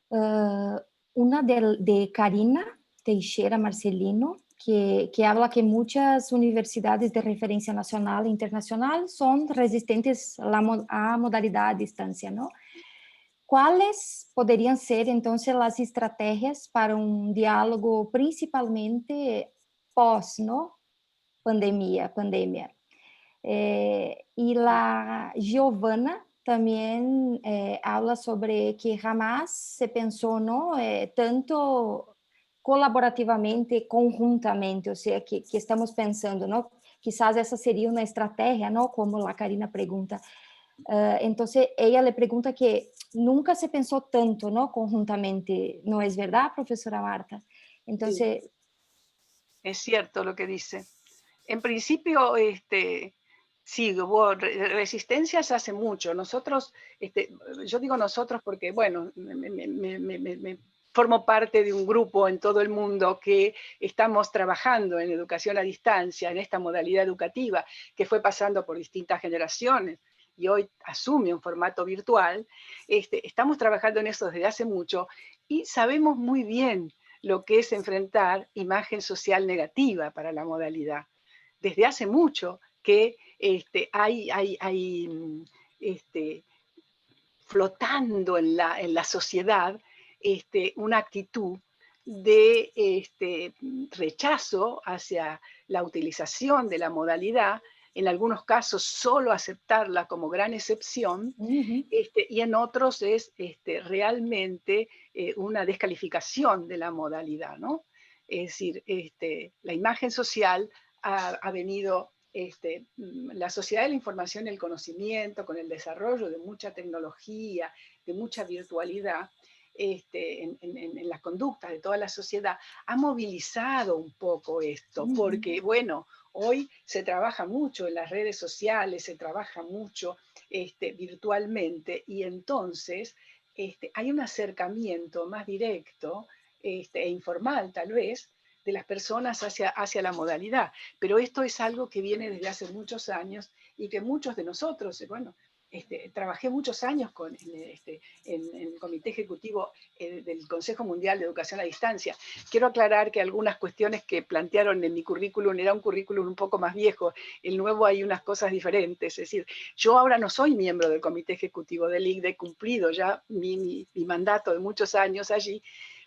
Una de Karina Teixeira Marcelino, que habla que muchas universidades de referencia nacional e internacional son resistentes a modalidad a distancia, ¿no? ¿Cuáles podrían ser entonces las estrategias para un diálogo principalmente pós, ¿no? Pandemia? Y la Giovanna también habla sobre que jamás se pensó, ¿no? Tanto colaborativamente, conjuntamente, o sea, que estamos pensando, ¿no? Quizás esa sería una estrategia, ¿no? Como la Karina pregunta. Entonces, ella le pregunta que nunca se pensó tanto, ¿no? Conjuntamente, ¿no es verdad, profesora Marta? Entonces... Sí, es cierto lo que dice. En principio, sí, hubo resistencias hace mucho. Nosotros, yo digo nosotros porque, bueno, me formo parte de un grupo en todo el mundo que estamos trabajando en educación a distancia, en esta modalidad educativa, que fue pasando por distintas generaciones y hoy asume un formato virtual. Estamos trabajando en eso desde hace mucho y sabemos muy bien lo que es enfrentar imagen social negativa para la modalidad. Desde hace mucho que hay flotando en la sociedad una actitud de rechazo hacia la utilización de la modalidad, en algunos casos solo aceptarla como gran excepción, y en otros es realmente una descalificación de la modalidad, ¿no? Es decir, la imagen social ha venido, la sociedad de la información y el conocimiento, con el desarrollo de mucha tecnología, de mucha virtualidad, en las conductas de toda la sociedad, ha movilizado un poco esto, porque, bueno, hoy se trabaja mucho en las redes sociales, se trabaja mucho virtualmente, y entonces hay un acercamiento más directo e informal, tal vez, de las personas hacia la modalidad. Pero esto es algo que viene desde hace muchos años y que muchos de nosotros, bueno, trabajé muchos años en el Comité Ejecutivo del Consejo Mundial de Educación a Distancia. Quiero aclarar que algunas cuestiones que plantearon en mi currículum era un currículum un poco más viejo. El nuevo hay unas cosas diferentes. Es decir, yo ahora no soy miembro del Comité Ejecutivo del ICDE, he cumplido ya mi mandato de muchos años allí,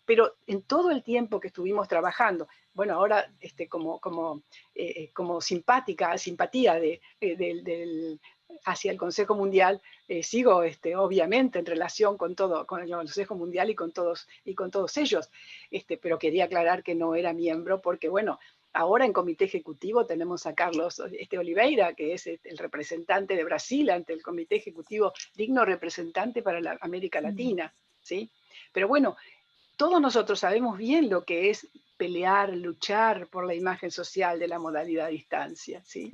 pero en todo el tiempo que estuvimos trabajando, bueno, ahora como simpatía hacia el Consejo Mundial, sigo obviamente en relación con el Consejo Mundial y con todos ellos, pero quería aclarar que no era miembro porque, bueno, ahora en Comité Ejecutivo tenemos a Carlos Oliveira, que es el representante de Brasil ante el Comité Ejecutivo, digno representante para la América Latina, ¿sí? Pero bueno, todos nosotros sabemos bien lo que es pelear, luchar por la imagen social de la modalidad a distancia, ¿sí?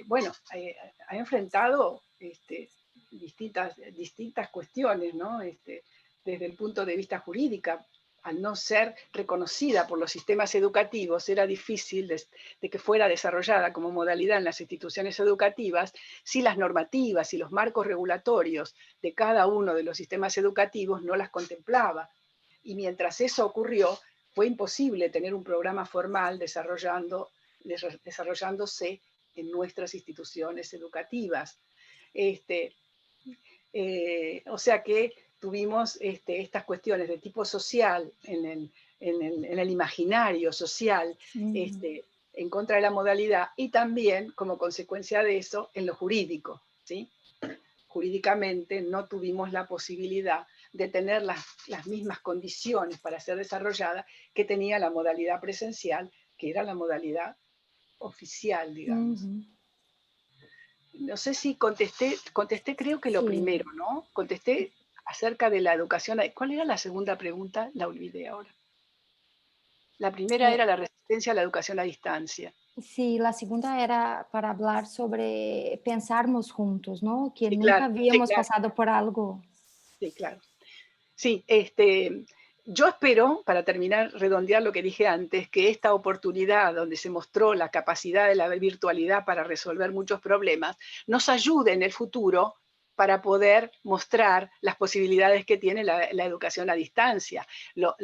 Bueno, ha enfrentado distintas cuestiones, ¿no? Desde el punto de vista jurídico, al no ser reconocida por los sistemas educativos, era difícil de que fuera desarrollada como modalidad en las instituciones educativas si las normativas y los marcos regulatorios de cada uno de los sistemas educativos no las contemplaba. Y mientras eso ocurrió, fue imposible tener un programa formal desarrollándose en nuestras instituciones educativas. O sea que tuvimos estas cuestiones de tipo social en el imaginario social, en contra de la modalidad, y también como consecuencia de eso en lo jurídico, ¿sí? Jurídicamente no tuvimos la posibilidad de tener las mismas condiciones para ser desarrollada que tenía la modalidad presencial, que era la modalidad oficial, digamos. No sé si contesté creo que lo primero, ¿no? Contesté acerca de la educación. ¿Cuál era la segunda pregunta? La olvidé ahora. La primera era la resistencia a la educación a distancia. Sí, la segunda era para hablar sobre pensarmos juntos, ¿no? Que Sí, nunca claro, sí, habíamos claro. pasado por algo. Sí, claro. Sí, yo espero, para terminar, redondear lo que dije antes, que esta oportunidad donde se mostró la capacidad de la virtualidad para resolver muchos problemas, nos ayude en el futuro para poder mostrar las posibilidades que tiene la educación a distancia, los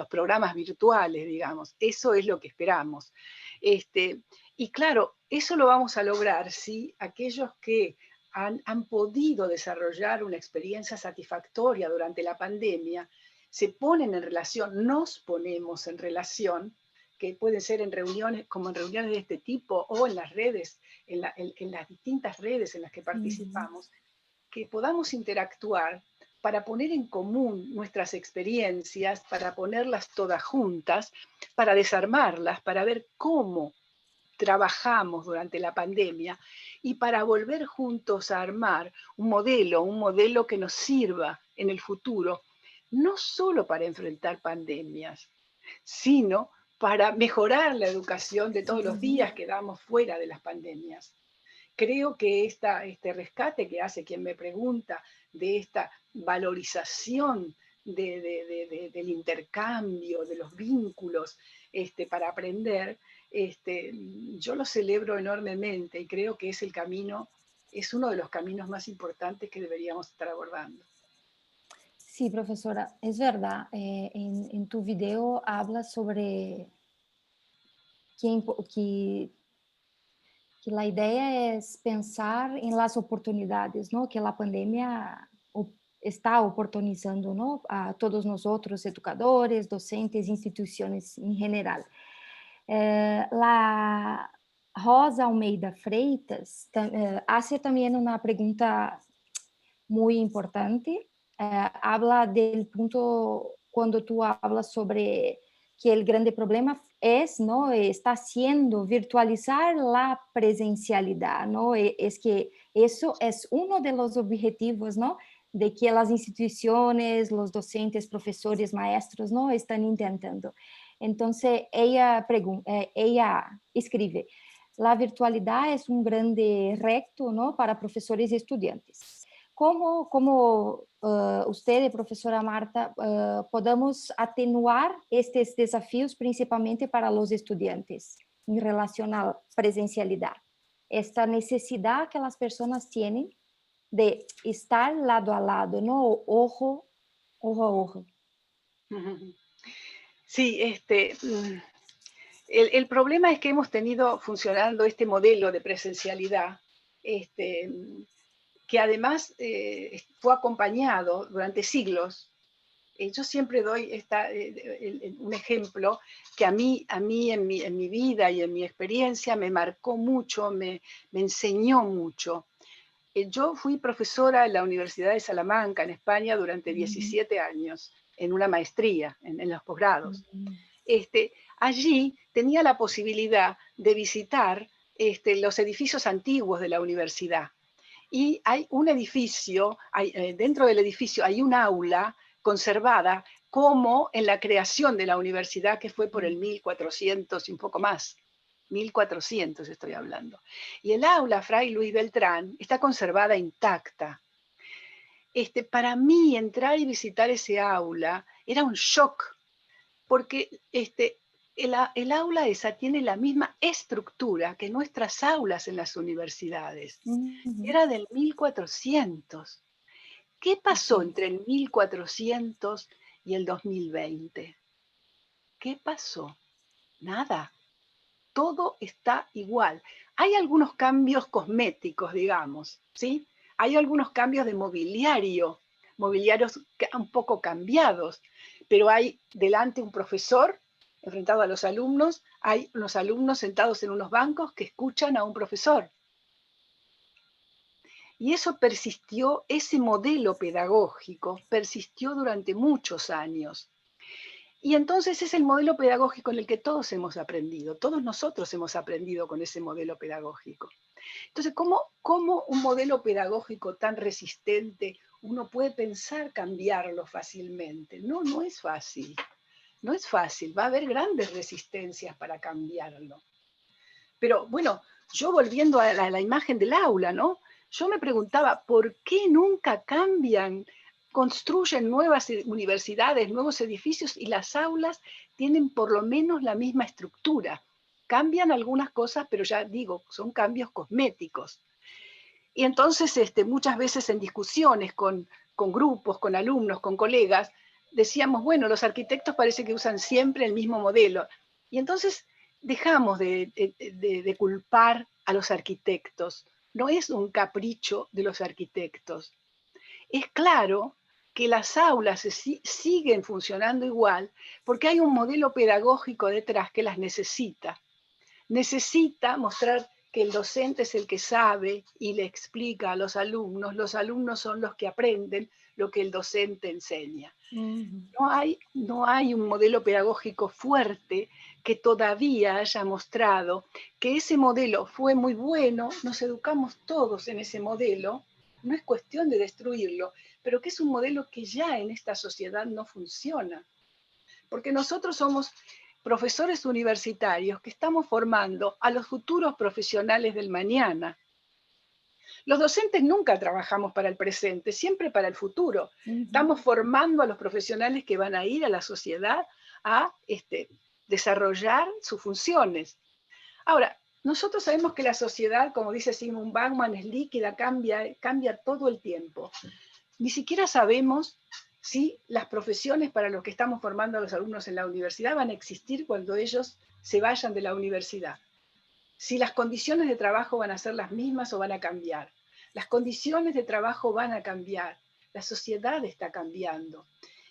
programas virtuales, digamos. Eso es lo que esperamos. Y claro, eso lo vamos a lograr si aquellos que han podido desarrollar una experiencia satisfactoria durante la pandemia, se ponen en relación, nos ponemos en relación, que pueden ser en reuniones, como en reuniones de este tipo, o en las redes, en las distintas redes en las que participamos, que podamos interactuar para poner en común nuestras experiencias, para ponerlas todas juntas, para desarmarlas, para ver cómo trabajamos durante la pandemia y para volver juntos a armar un modelo que nos sirva en el futuro, no solo para enfrentar pandemias, sino para mejorar la educación de todos los días que damos fuera de las pandemias. Creo que este rescate que hace quien me pregunta de esta valorización del intercambio, de los vínculos para aprender, yo lo celebro enormemente y creo que es uno de los caminos más importantes que deberíamos estar abordando. Sí, profesora, es verdad. En tu video hablas sobre que la idea es pensar en las oportunidades, ¿no? Que la pandemia está oportunizando, ¿no?, a todos nosotros, educadores, docentes, instituciones en general. La Rosa Almeida Freitas hace también una pregunta muy importante. Habla del punto cuando tú hablas sobre que el grande problema es, ¿no?, está haciendo virtualizar la presencialidad, ¿no? Es que eso es uno de los objetivos, ¿no?, de que las instituciones, los docentes, profesores, maestros, ¿no?, están intentando. Entonces, ella escribe: la virtualidad es un grande reto, ¿no?, para profesores y estudiantes. ¿Cómo usted, profesora Marta, podemos atenuar estos desafíos principalmente para los estudiantes en relación a la presencialidad? Esta necesidad que las personas tienen de estar lado a lado, ¿no? Ojo a ojo. Sí, el problema es que hemos tenido funcionando este modelo de presencialidad, que además fue acompañado durante siglos. Yo siempre doy un ejemplo que a mí en mi vida y en mi experiencia me marcó mucho, me enseñó mucho. Yo fui profesora en la Universidad de Salamanca, en España, durante 17 años, en una maestría, en los posgrados. Allí tenía la posibilidad de visitar los edificios antiguos de la universidad. Y hay un edificio, dentro del edificio hay un aula conservada como en la creación de la universidad, que fue por el 1400 y un poco más. 1400 estoy hablando. Y el aula Fray Luis Beltrán está conservada intacta. Para mí entrar y visitar ese aula era un shock, porque el aula esa tiene la misma estructura que nuestras aulas en las universidades. Era del 1400. ¿Qué pasó entre el 1400 y el 2020? ¿Qué pasó? Nada. Todo está igual. Hay algunos cambios cosméticos, digamos, ¿sí? Hay algunos cambios de mobiliarios un poco cambiados, pero hay delante un profesor enfrentado a los alumnos, hay unos alumnos sentados en unos bancos que escuchan a un profesor. Y eso persistió, ese modelo pedagógico persistió durante muchos años. Y entonces es el modelo pedagógico en el que todos hemos aprendido, todos nosotros hemos aprendido con ese modelo pedagógico. Entonces, ¿cómo un modelo pedagógico tan resistente uno puede pensar cambiarlo fácilmente? No, no es fácil. No es fácil, va a haber grandes resistencias para cambiarlo. Pero bueno, yo volviendo a la imagen del aula, ¿no? Yo me preguntaba, ¿por qué nunca cambian? Construyen nuevas universidades, nuevos edificios y las aulas tienen por lo menos la misma estructura. Cambian algunas cosas, pero ya digo, son cambios cosméticos. Y entonces muchas veces en discusiones con grupos, con alumnos, con colegas, decíamos, bueno, los arquitectos parece que usan siempre el mismo modelo. Y entonces dejamos de culpar a los arquitectos. No es un capricho de los arquitectos. Es claro que las aulas siguen funcionando igual porque hay un modelo pedagógico detrás que las necesita. Necesita mostrar que el docente es el que sabe y le explica a los alumnos son los que aprenden lo que el docente enseña. No hay un modelo pedagógico fuerte que todavía haya mostrado que ese modelo fue muy bueno, nos educamos todos en ese modelo, no es cuestión de destruirlo, pero que es un modelo que ya en esta sociedad no funciona. Porque nosotros somos profesores universitarios que estamos formando a los futuros profesionales del mañana. Los docentes nunca trabajamos para el presente, siempre para el futuro. Estamos formando a los profesionales que van a ir a la sociedad a desarrollar sus funciones. Ahora, nosotros sabemos que la sociedad, como dice Sigmund Bauman, es líquida, cambia todo el tiempo. Ni siquiera sabemos si las profesiones para los que estamos formando a los alumnos en la universidad van a existir cuando ellos se vayan de la universidad. Si las condiciones de trabajo van a ser las mismas o van a cambiar. Las condiciones de trabajo van a cambiar. la sociedad está cambiando.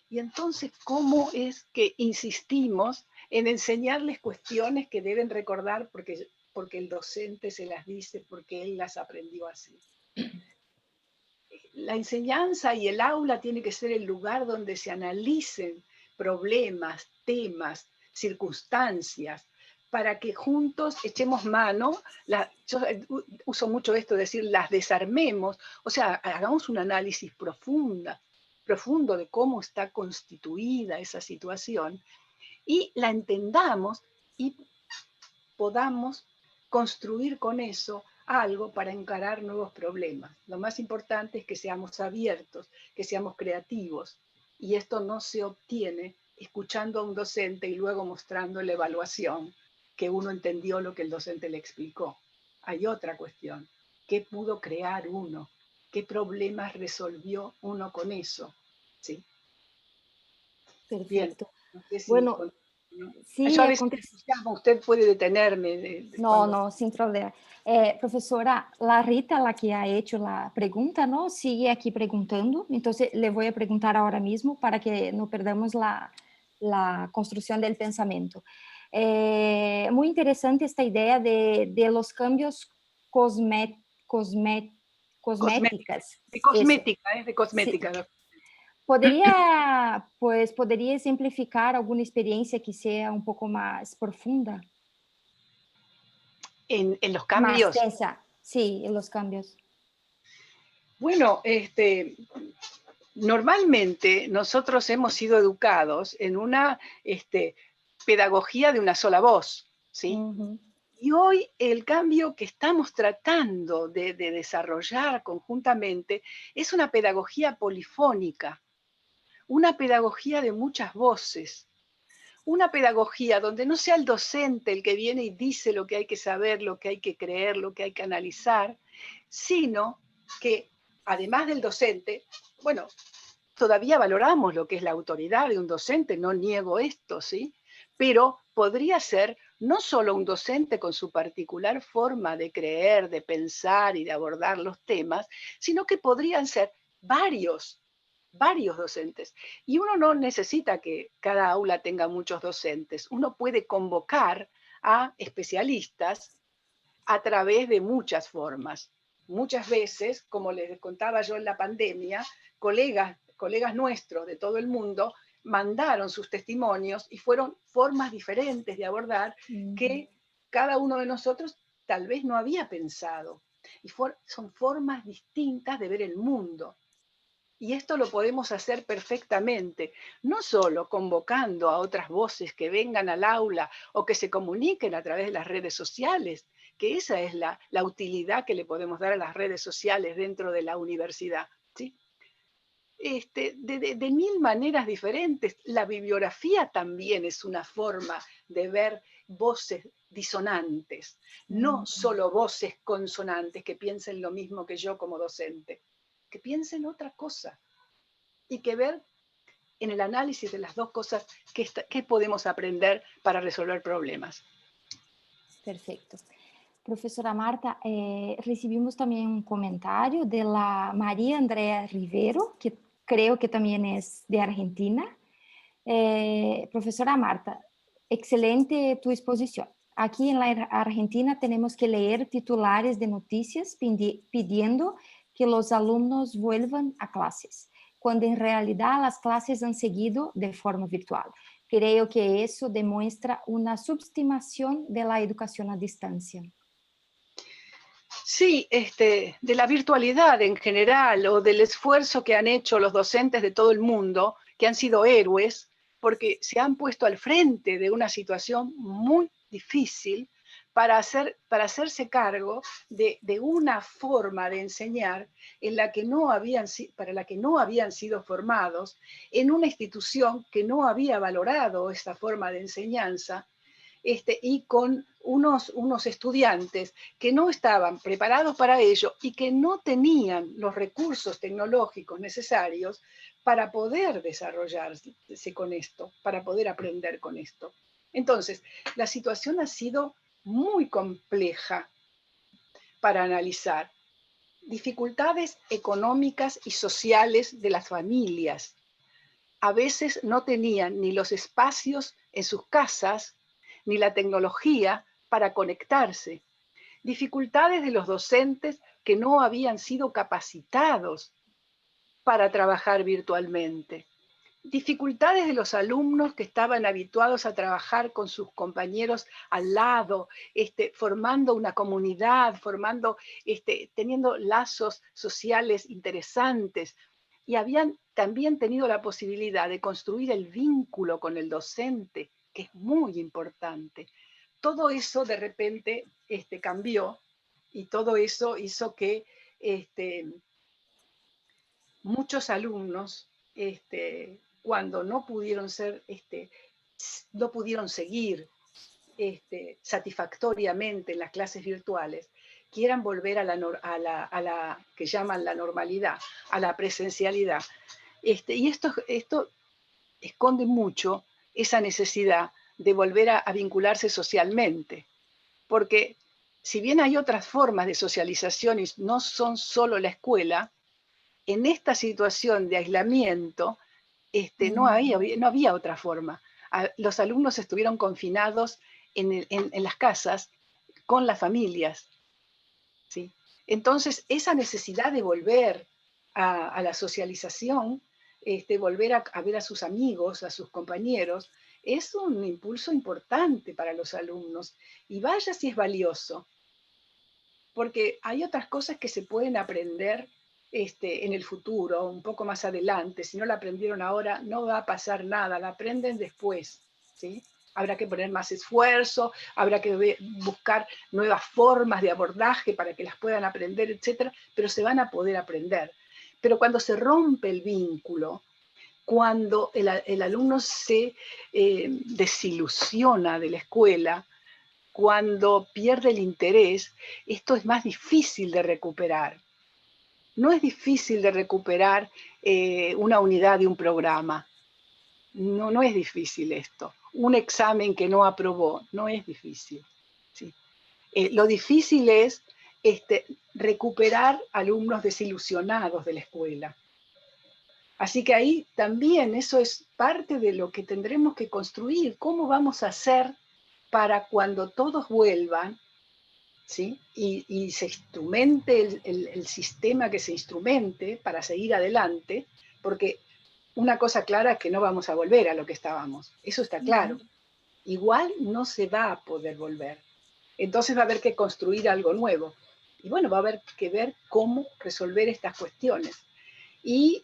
Y entonces, ¿cómo es que insistimos en enseñarles cuestiones que deben recordar porque el docente se las dice, porque él las aprendió así? La enseñanza y el aula tiene que ser el lugar donde se analicen problemas, temas, circunstancias, para que juntos echemos mano. Yo uso mucho esto de decir, las desarmemos, o sea, hagamos un análisis profundo de cómo está constituida esa situación y la entendamos y podamos construir con eso algo para encarar nuevos problemas. Lo más importante es que seamos abiertos, que seamos creativos, y esto no se obtiene escuchando a un docente y luego mostrando la evaluación, que uno entendió lo que el docente le explicó. Hay otra cuestión, ¿qué pudo crear uno? ¿Qué problemas resolvió uno con eso? ¿Sí? Bien, Perfecto. no sé si... Bueno, sí, Yo a veces llamo, usted puede detenerme. no, no, sin problema. Profesora, la Rita, la que ha hecho la pregunta, ¿no? Sigue aquí preguntando, entonces le voy a preguntar ahora mismo para que no perdamos la construcción del pensamiento. Muy interesante esta idea de los cambios cosméticas. De Eso. cosmética, es de cosmética. Sí. ¿Podría ejemplificar alguna experiencia que sea un poco más profunda? En los Más cambios. tensa, sí, en los cambios. Bueno, normalmente nosotros hemos sido educados en una pedagogía de una sola voz, ¿sí? Uh-huh. Y hoy el cambio que estamos tratando de desarrollar conjuntamente es una pedagogía polifónica, una pedagogía de muchas voces, una pedagogía donde no sea el docente el que viene y dice lo que hay que saber, lo que hay que creer, lo que hay que analizar, sino que además del docente, bueno, todavía valoramos lo que es la autoridad de un docente, no niego esto, ¿sí? Pero podría ser no solo un docente con su particular forma de creer, de pensar y de abordar los temas, sino que podrían ser varios docentes. Y uno no necesita que cada aula tenga muchos docentes. Uno puede convocar a especialistas a través de muchas formas. Muchas veces, como les contaba yo en la pandemia, colegas nuestros de todo el mundo mandaron sus testimonios y fueron formas diferentes de abordar que cada uno de nosotros tal vez no había pensado. Y son formas distintas de ver el mundo. Y esto lo podemos hacer perfectamente, no solo convocando a otras voces que vengan al aula o que se comuniquen a través de las redes sociales, que esa es la utilidad que le podemos dar a las redes sociales dentro de la universidad, ¿sí? De mil maneras diferentes. La bibliografía también es una forma de ver voces disonantes, no solo voces consonantes que piensen lo mismo que yo como docente, que piensen otra cosa y que ver en el análisis de las dos cosas qué podemos aprender para resolver problemas. Perfecto. Profesora Marta, recibimos también un comentario de la María Andrea Rivero, que creo que también es de Argentina. Profesora Marta, excelente tu exposición. Aquí en la Argentina tenemos que leer titulares de noticias pidiendo que los alumnos vuelvan a clases, cuando en realidad las clases han seguido de forma virtual. Creo que eso demuestra una subestimación de la educación a distancia. Sí, de la virtualidad en general o del esfuerzo que han hecho los docentes de todo el mundo, que han sido héroes, porque se han puesto al frente de una situación muy difícil para hacerse cargo de una forma de enseñar en la que para la que no habían sido formados, en una institución que no había valorado esta forma de enseñanza, y con unos estudiantes que no estaban preparados para ello y que no tenían los recursos tecnológicos necesarios para poder desarrollarse con esto, para poder aprender con esto. Entonces, la situación ha sido muy compleja para analizar. dificultades económicas y sociales de las familias. A veces no tenían ni los espacios en sus casas, ni la tecnología para conectarse. Dificultades de los docentes que no habían sido capacitados para trabajar virtualmente. Dificultades de los alumnos que estaban habituados a trabajar con sus compañeros al lado, formando una comunidad, teniendo lazos sociales interesantes, y habían también tenido la posibilidad de construir el vínculo con el docente, que es muy importante. Todo eso de repente cambió, y todo eso hizo que muchos alumnos, cuando no pudieron no pudieron seguir satisfactoriamente en las clases virtuales, quieran volver a la que llaman la normalidad, a la presencialidad. Y esto esconde mucho esa necesidad de volver a vincularse socialmente, porque si bien hay otras formas de socialización y no son solo la escuela, en esta situación de aislamiento no había otra forma. Los alumnos estuvieron confinados en las casas con las familias, ¿sí? Entonces, esa necesidad de volver a la socialización, volver a ver a sus amigos, a sus compañeros, es un impulso importante para los alumnos. Y vaya si es valioso, porque hay otras cosas que se pueden aprender en el futuro, un poco más adelante. Si no la aprendieron ahora, no va a pasar nada, la aprenden después, ¿sí? Habrá que poner más esfuerzo, habrá que buscar nuevas formas de abordaje para que las puedan aprender, etcétera, pero se van a poder aprender. Pero cuando se rompe el vínculo, cuando el alumno se desilusiona de la escuela, cuando pierde el interés, esto es más difícil de recuperar. No es difícil de recuperar una unidad de un programa. No es difícil esto. Un examen que no aprobó, no es difícil, ¿sí? Lo difícil es recuperar alumnos desilusionados de la escuela. Así que ahí también eso es parte de lo que tendremos que construir. ¿Cómo vamos a hacer para cuando todos vuelvan, ¿sí? y se instrumente el sistema que se instrumente para seguir adelante? Porque una cosa clara es que no vamos a volver a lo que estábamos, eso está claro. Igual no se va a poder volver. Entonces va a haber que construir algo nuevo. Y bueno, va a haber que ver cómo resolver estas cuestiones. Y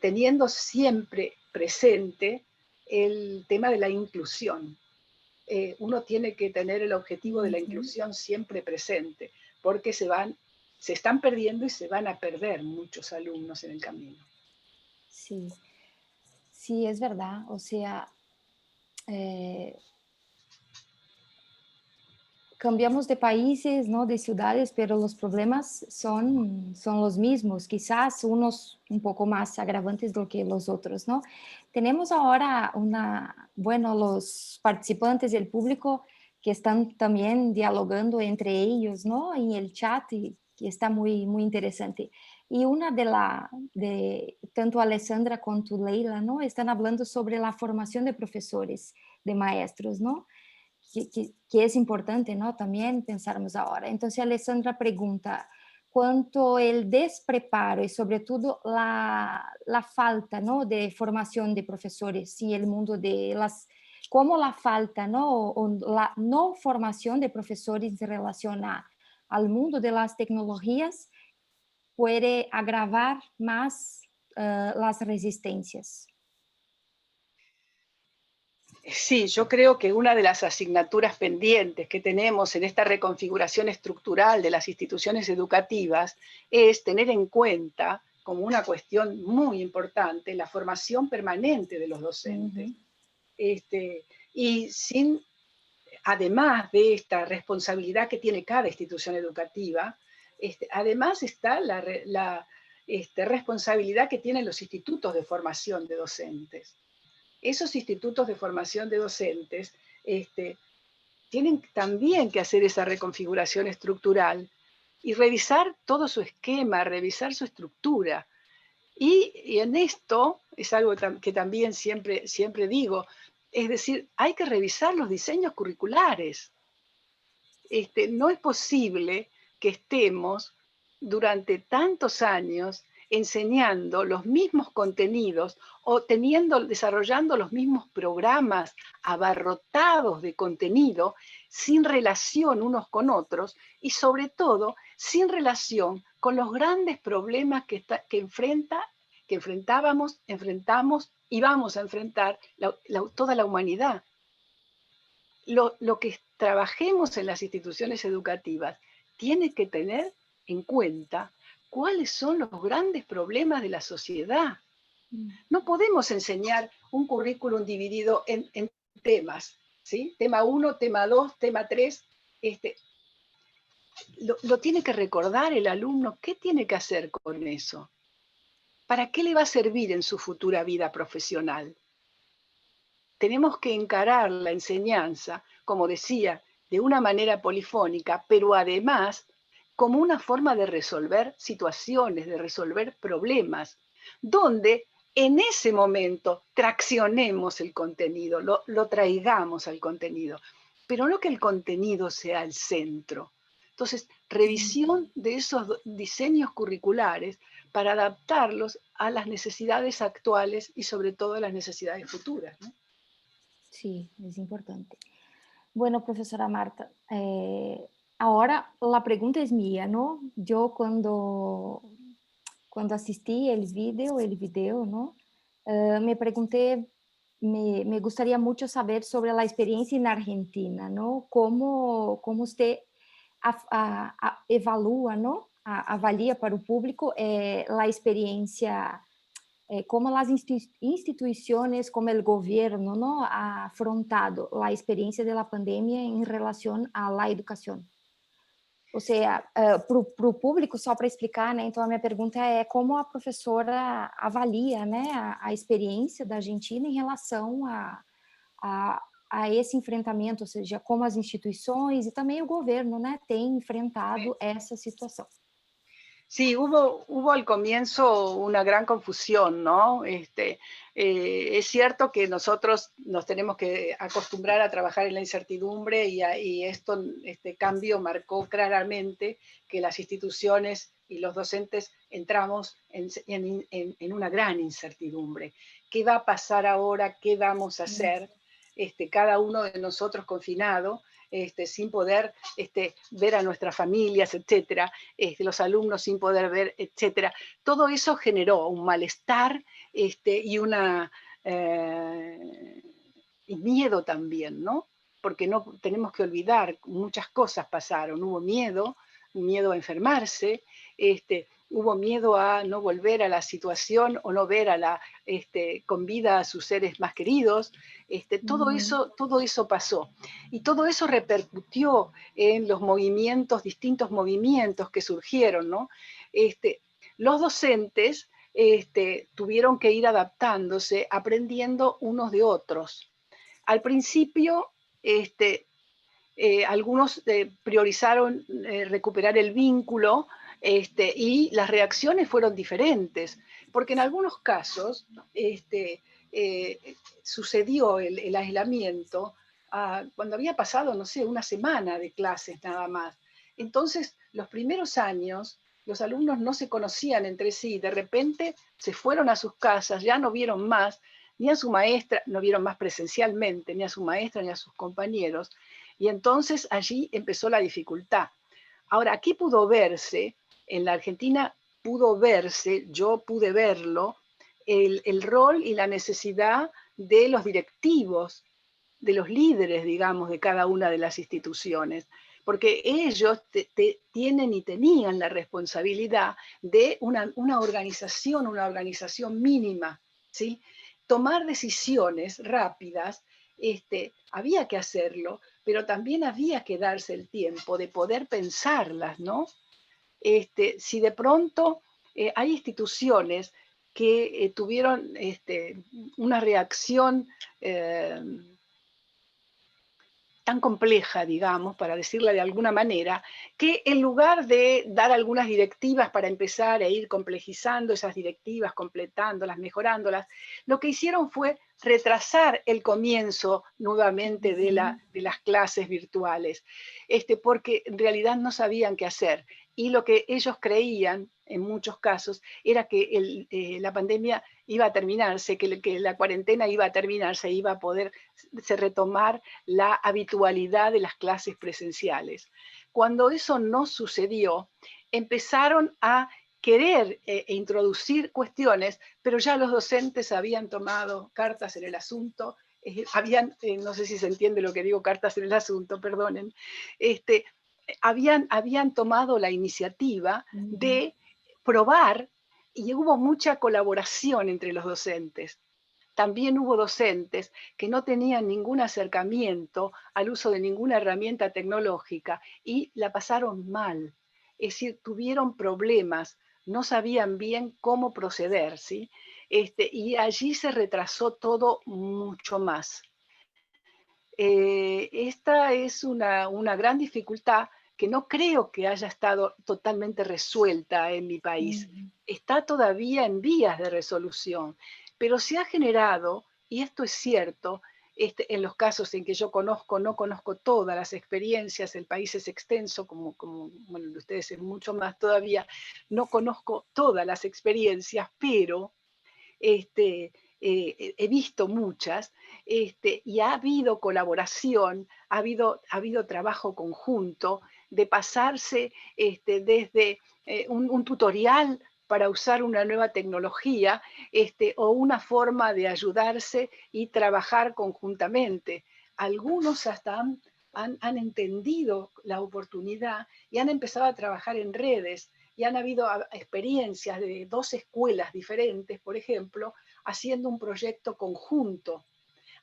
teniendo siempre presente el tema de la inclusión. Uno tiene que tener el objetivo de la inclusión siempre presente, porque se están perdiendo y se van a perder muchos alumnos en el camino. Sí, sí, es verdad. O sea, cambiamos de países, ¿no? De ciudades, pero los problemas son los mismos, quizás unos un poco más agravantes do que los otros, ¿no? Tenemos ahora los participantes del público que están también dialogando entre ellos, ¿no? En el chat, y que está muy, muy interesante. Y una de tanto Alessandra quanto Leila, ¿no? Están hablando sobre la formación de profesores, de maestros, ¿no? Que es importante, ¿no? También pensarmos ahora. Entonces, Alessandra pregunta, cuanto el despreparo y sobre todo la falta, ¿no? De formación de profesores y el mundo de cómo la falta, ¿no? O la no formación de profesores en relación al mundo de las tecnologías puede agravar más las resistencias. Sí, yo creo que una de las asignaturas pendientes que tenemos en esta reconfiguración estructural de las instituciones educativas es tener en cuenta, como una cuestión muy importante, la formación permanente de los docentes. Y además de esta responsabilidad que tiene cada institución educativa, además está la responsabilidad que tienen los institutos de formación de docentes. Esos institutos de formación de docentes tienen también que hacer esa reconfiguración estructural y revisar todo su esquema, revisar su estructura. Y en esto es algo que también siempre digo, es decir, hay que revisar los diseños curriculares. No es posible que estemos durante tantos años enseñando los mismos contenidos o desarrollando los mismos programas abarrotados de contenido sin relación unos con otros y sobre todo sin relación con los grandes problemas que enfrentamos y vamos a enfrentar toda la humanidad. Lo que trabajemos en las instituciones educativas tiene que tener en cuenta cuáles son los grandes problemas de la sociedad. No podemos enseñar un currículum dividido en temas, ¿sí? Tema 1, tema 2, tema 3. Lo tiene que recordar el alumno. ¿Qué tiene que hacer con eso? ¿Para qué le va a servir en su futura vida profesional? Tenemos que encarar la enseñanza, como decía, de una manera polifónica, pero además como una forma de resolver situaciones, de resolver problemas, donde en ese momento traccionemos el contenido, lo traigamos al contenido, pero no que el contenido sea el centro. Entonces, revisión de esos diseños curriculares para adaptarlos a las necesidades actuales y sobre todo a las necesidades futuras, ¿no? Sí, es importante. Bueno, profesora Marta, ahora la pregunta es mía, ¿no? Yo cuando asistí el video, ¿no? Me pregunté, me gustaría mucho saber sobre la experiencia en Argentina, ¿no? ¿Cómo usted evalúa, ¿no? Avalia para el público la experiencia, cómo las instituciones, como el gobierno, ¿no? Ha afrontado la experiencia de la pandemia en relación a la educación. Ou seja, para o público, só para explicar, né? Então, a minha pergunta é como a professora avalia, né, a experiência da Argentina em relação a esse enfrentamento, ou seja, como as instituições e também o governo, né, tem enfrentado essa situação. Sí, hubo al comienzo una gran confusión, ¿no? Es cierto que nosotros nos tenemos que acostumbrar a trabajar en la incertidumbre y este cambio marcó claramente que las instituciones y los docentes entramos en una gran incertidumbre. ¿Qué va a pasar ahora? ¿Qué vamos a hacer? Cada uno de nosotros confinado, sin poder ver a nuestras familias, etcétera, los alumnos sin poder ver, etcétera. Todo eso generó un malestar y y miedo también, ¿no? Porque no tenemos que olvidar, muchas cosas pasaron. Hubo miedo a enfermarse, hubo miedo a no volver a la situación o no ver con vida a sus seres más queridos. Todo eso pasó. Y todo eso repercutió en los distintos movimientos que surgieron, ¿no? Los docentes tuvieron que ir adaptándose, aprendiendo unos de otros. Al principio, algunos priorizaron recuperar el vínculo y las reacciones fueron diferentes, porque en algunos casos sucedió el aislamiento cuando había pasado, no sé, una semana de clases nada más. Entonces, los primeros años, los alumnos no se conocían entre sí, de repente se fueron a sus casas, ya no vieron más, ni a su maestra, no vieron más presencialmente, ni a su maestra, ni a sus compañeros, y entonces allí empezó la dificultad. Ahora, aquí pudo verse, en la Argentina pudo verse, yo pude verlo, el rol y la necesidad de los directivos, de los líderes, digamos, de cada una de las instituciones, porque ellos tienen y tenían la responsabilidad de una organización mínima, ¿sí? Tomar decisiones rápidas, había que hacerlo, pero también había que darse el tiempo de poder pensarlas, ¿no? Si de pronto hay instituciones que tuvieron una reacción tan compleja, digamos, para decirla de alguna manera, que en lugar de dar algunas directivas para empezar a ir complejizando esas directivas, completándolas, mejorándolas, lo que hicieron fue retrasar el comienzo nuevamente de las clases virtuales, porque en realidad no sabían qué hacer. Y lo que ellos creían, en muchos casos, era que la pandemia iba a terminarse, que la cuarentena iba a terminarse, iba a poder retomar la habitualidad de las clases presenciales. Cuando eso no sucedió, empezaron a querer introducir cuestiones, pero ya los docentes habían tomado cartas en el asunto, no sé si se entiende lo que digo, cartas en el asunto, perdonen, habían tomado la iniciativa de probar, y hubo mucha colaboración entre los docentes. También hubo docentes que no tenían ningún acercamiento al uso de ninguna herramienta tecnológica y la pasaron mal. Es decir, tuvieron problemas, no sabían bien cómo proceder, ¿sí? Y allí se retrasó todo mucho más. Esta es una gran dificultad que no creo que haya estado totalmente resuelta en mi país. Está todavía en vías de resolución, pero se ha generado, y esto es cierto, en los casos en que yo conozco, no conozco todas las experiencias, el país es extenso, como bueno, de ustedes es mucho más todavía, no conozco todas las experiencias, pero he visto muchas, y ha habido colaboración, ha habido trabajo conjunto de pasarse desde un tutorial para usar una nueva tecnología o una forma de ayudarse y trabajar conjuntamente. Algunos hasta han entendido la oportunidad y han empezado a trabajar en redes, y han habido experiencias de 2 escuelas diferentes, por ejemplo, haciendo un proyecto conjunto,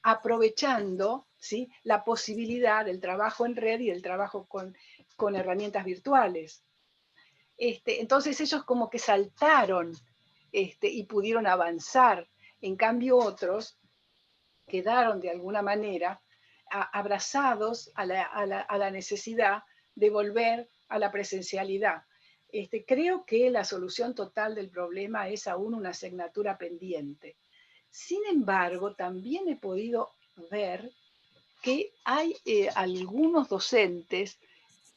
aprovechando, ¿sí?, la posibilidad del trabajo en red y el trabajo con herramientas virtuales. Entonces ellos como que saltaron y pudieron avanzar. En cambio otros quedaron de alguna manera abrazados a la necesidad de volver a la presencialidad. Creo que la solución total del problema es aún una asignatura pendiente. Sin embargo, también he podido ver que hay algunos docentes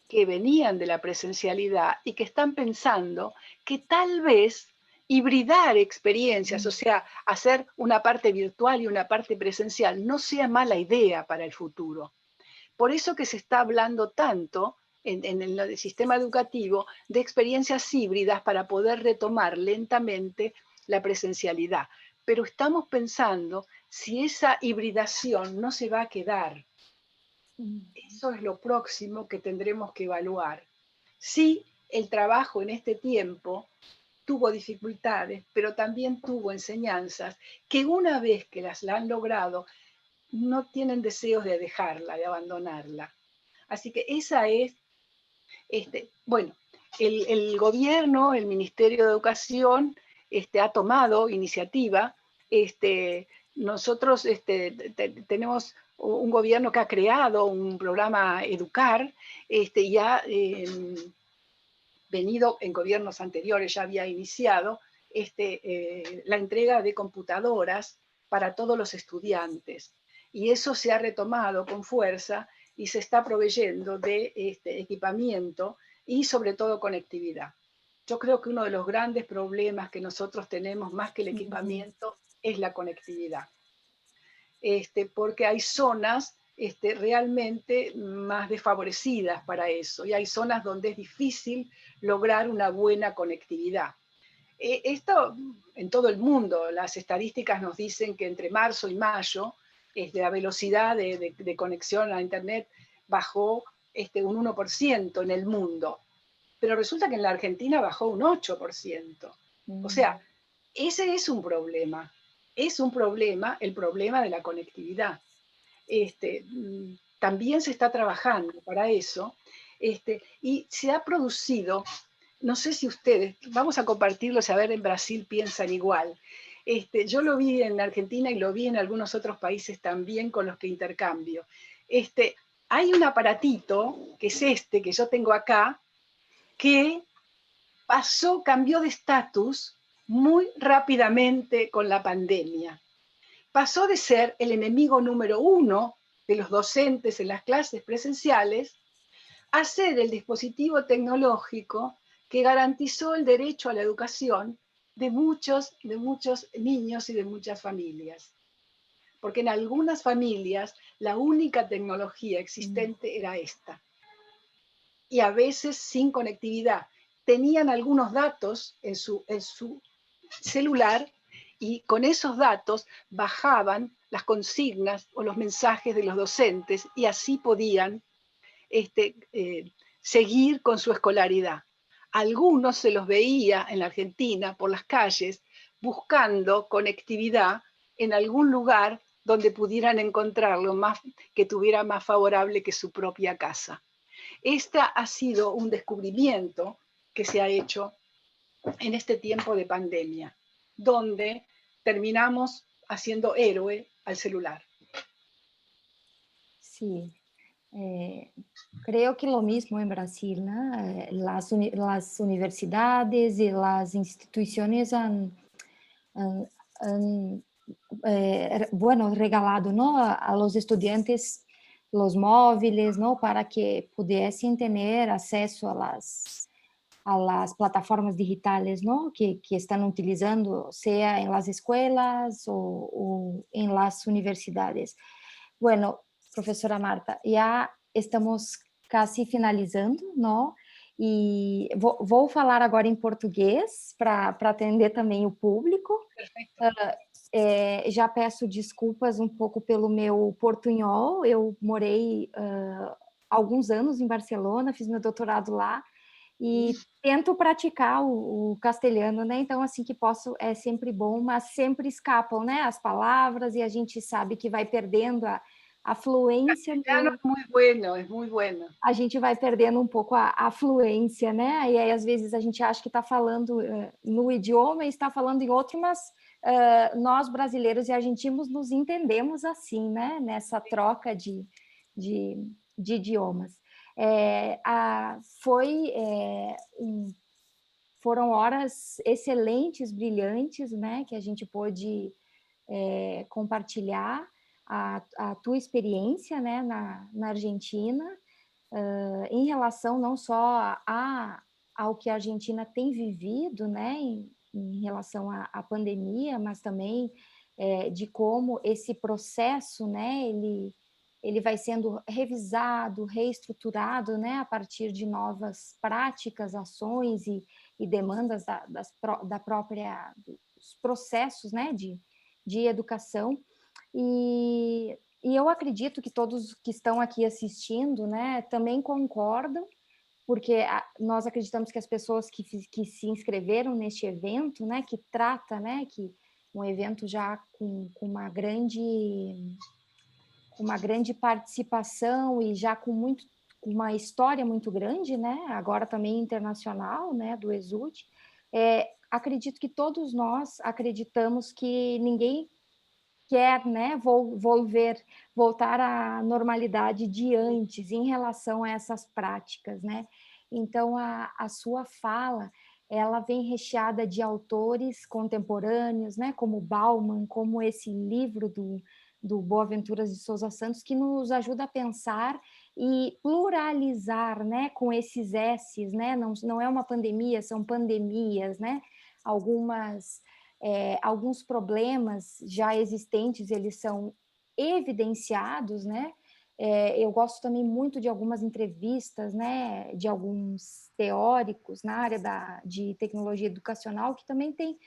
que venían de la presencialidad y que están pensando que tal vez hibridar experiencias, o sea, hacer una parte virtual y una parte presencial, no sea mala idea para el futuro. Por eso que se está hablando tanto en el sistema educativo de experiencias híbridas para poder retomar lentamente la presencialidad. Pero estamos pensando si esa hibridación no se va a quedar. Eso es lo próximo que tendremos que evaluar. Sí, el trabajo en este tiempo tuvo dificultades, pero también tuvo enseñanzas que una vez que las han logrado, no tienen deseos de dejarla, de abandonarla. Así que esa es, bueno, el gobierno, el Ministerio de Educación, ha tomado iniciativa. Nosotros tenemos un gobierno que ha creado un programa Educar, y ha venido en gobiernos anteriores, ya había iniciado la entrega de computadoras para todos los estudiantes. Y eso se ha retomado con fuerza y se está proveyendo de equipamiento y sobre todo conectividad. Yo creo que uno de los grandes problemas que nosotros tenemos, más que el equipamiento, es la conectividad. Porque hay zonas realmente más desfavorecidas para eso, y hay zonas donde es difícil lograr una buena conectividad. Esto en todo el mundo, las estadísticas nos dicen que entre marzo y mayo la velocidad de conexión a Internet bajó un 1% en el mundo, pero resulta que en la Argentina bajó un 8%. O sea, ese es un problema. Es un problema, el problema de la conectividad. También se está trabajando para eso, y se ha producido, no sé si ustedes, vamos a compartirlo, a ver en Brasil piensan igual. Yo lo vi en Argentina y lo vi en algunos otros países también con los que intercambio. hay un aparatito, que es este que yo tengo acá, que cambió de estatus muy rápidamente con la pandemia. Pasó de ser el enemigo número 1 de los docentes en las clases presenciales a ser el dispositivo tecnológico que garantizó el derecho a la educación de muchos niños y de muchas familias. Porque en algunas familias la única tecnología existente era esta. Y a veces sin conectividad. Tenían algunos datos en su celular y con esos datos bajaban las consignas o los mensajes de los docentes y así podían seguir con su escolaridad. Algunos se los veía en la Argentina por las calles buscando conectividad en algún lugar donde pudieran encontrarlo que tuviera más favorable que su propia casa. Esta ha sido un descubrimiento que se ha hecho en este tiempo de pandemia, donde terminamos haciendo héroe al celular. Sí, creo que lo mismo en Brasil, ¿no? Las universidades y las instituciones han bueno, regalado, ¿no? A los estudiantes los móviles, ¿no? Para que pudiesen tener acceso a las plataformas digitales, ¿no? Que están utilizando, sea en las escuelas o en las universidades. Bueno, professora Marta, já estamos quase finalizando, não? E vou falar agora em português para atender também o público. Já peço desculpas um pouco pelo meu portunhol. Eu morei alguns anos em Barcelona, fiz meu doutorado lá e tento praticar o castelhano, né? Então, assim que posso, é sempre bom, mas sempre escapam, né? As palavras e a gente sabe que vai perdendo a fluência. É muito bueno, é muito bueno. A gente vai perdendo um pouco a fluência, né? E aí, às vezes, a gente acha que está falando no idioma e está falando em outro, mas nós, brasileiros e argentinos, nos entendemos assim, né? Nessa troca de idiomas. Foram horas excelentes, brilhantes, né? Que a gente pôde compartilhar a tua experiência, né? Na Argentina, em relação não só ao que a Argentina tem vivido, né? Em relação à pandemia, mas também de como esse processo, né? Ele vai sendo revisado, reestruturado, né, a partir de novas práticas, ações e demandas da própria dos processos, né, de educação. E eu acredito que todos que estão aqui assistindo, né, também concordam, porque nós acreditamos que as pessoas que se inscreveram neste evento, né, que trata, né, que um evento já com uma grande participação e já com uma história muito grande, né? Agora também internacional, né? Do ESUD. Acredito que todos nós acreditamos que ninguém quer, né? Voltar à normalidade de antes em relação a essas práticas, né? Então, a sua fala, ela vem recheada de autores contemporâneos, né? Como Bauman, como esse livro do Boaventuras de Souza Santos, que nos ajuda a pensar e pluralizar, né, com esses S's, né, não é uma pandemia, são pandemias, né, alguns problemas já existentes, eles são evidenciados, né, eu gosto também muito de algumas entrevistas, né, de alguns teóricos na área de tecnologia educacional que também têm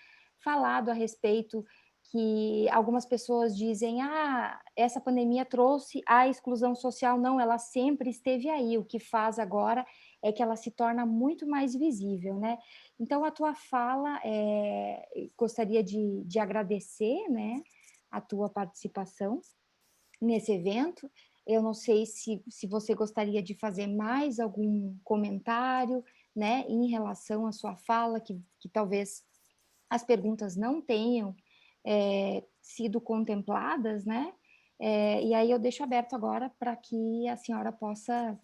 falado a respeito que algumas pessoas dizem, essa pandemia trouxe a exclusão social. Não, ela sempre esteve aí, o que faz agora é que ela se torna muito mais visível, né? Então, a tua fala, gostaria de agradecer, né, a tua participação nesse evento. Eu não sei se você gostaria de fazer mais algum comentário, né, em relação à sua fala, que talvez as perguntas não tenham sido contempladas, né? E aí eu deixo aberto agora para que a senhora possa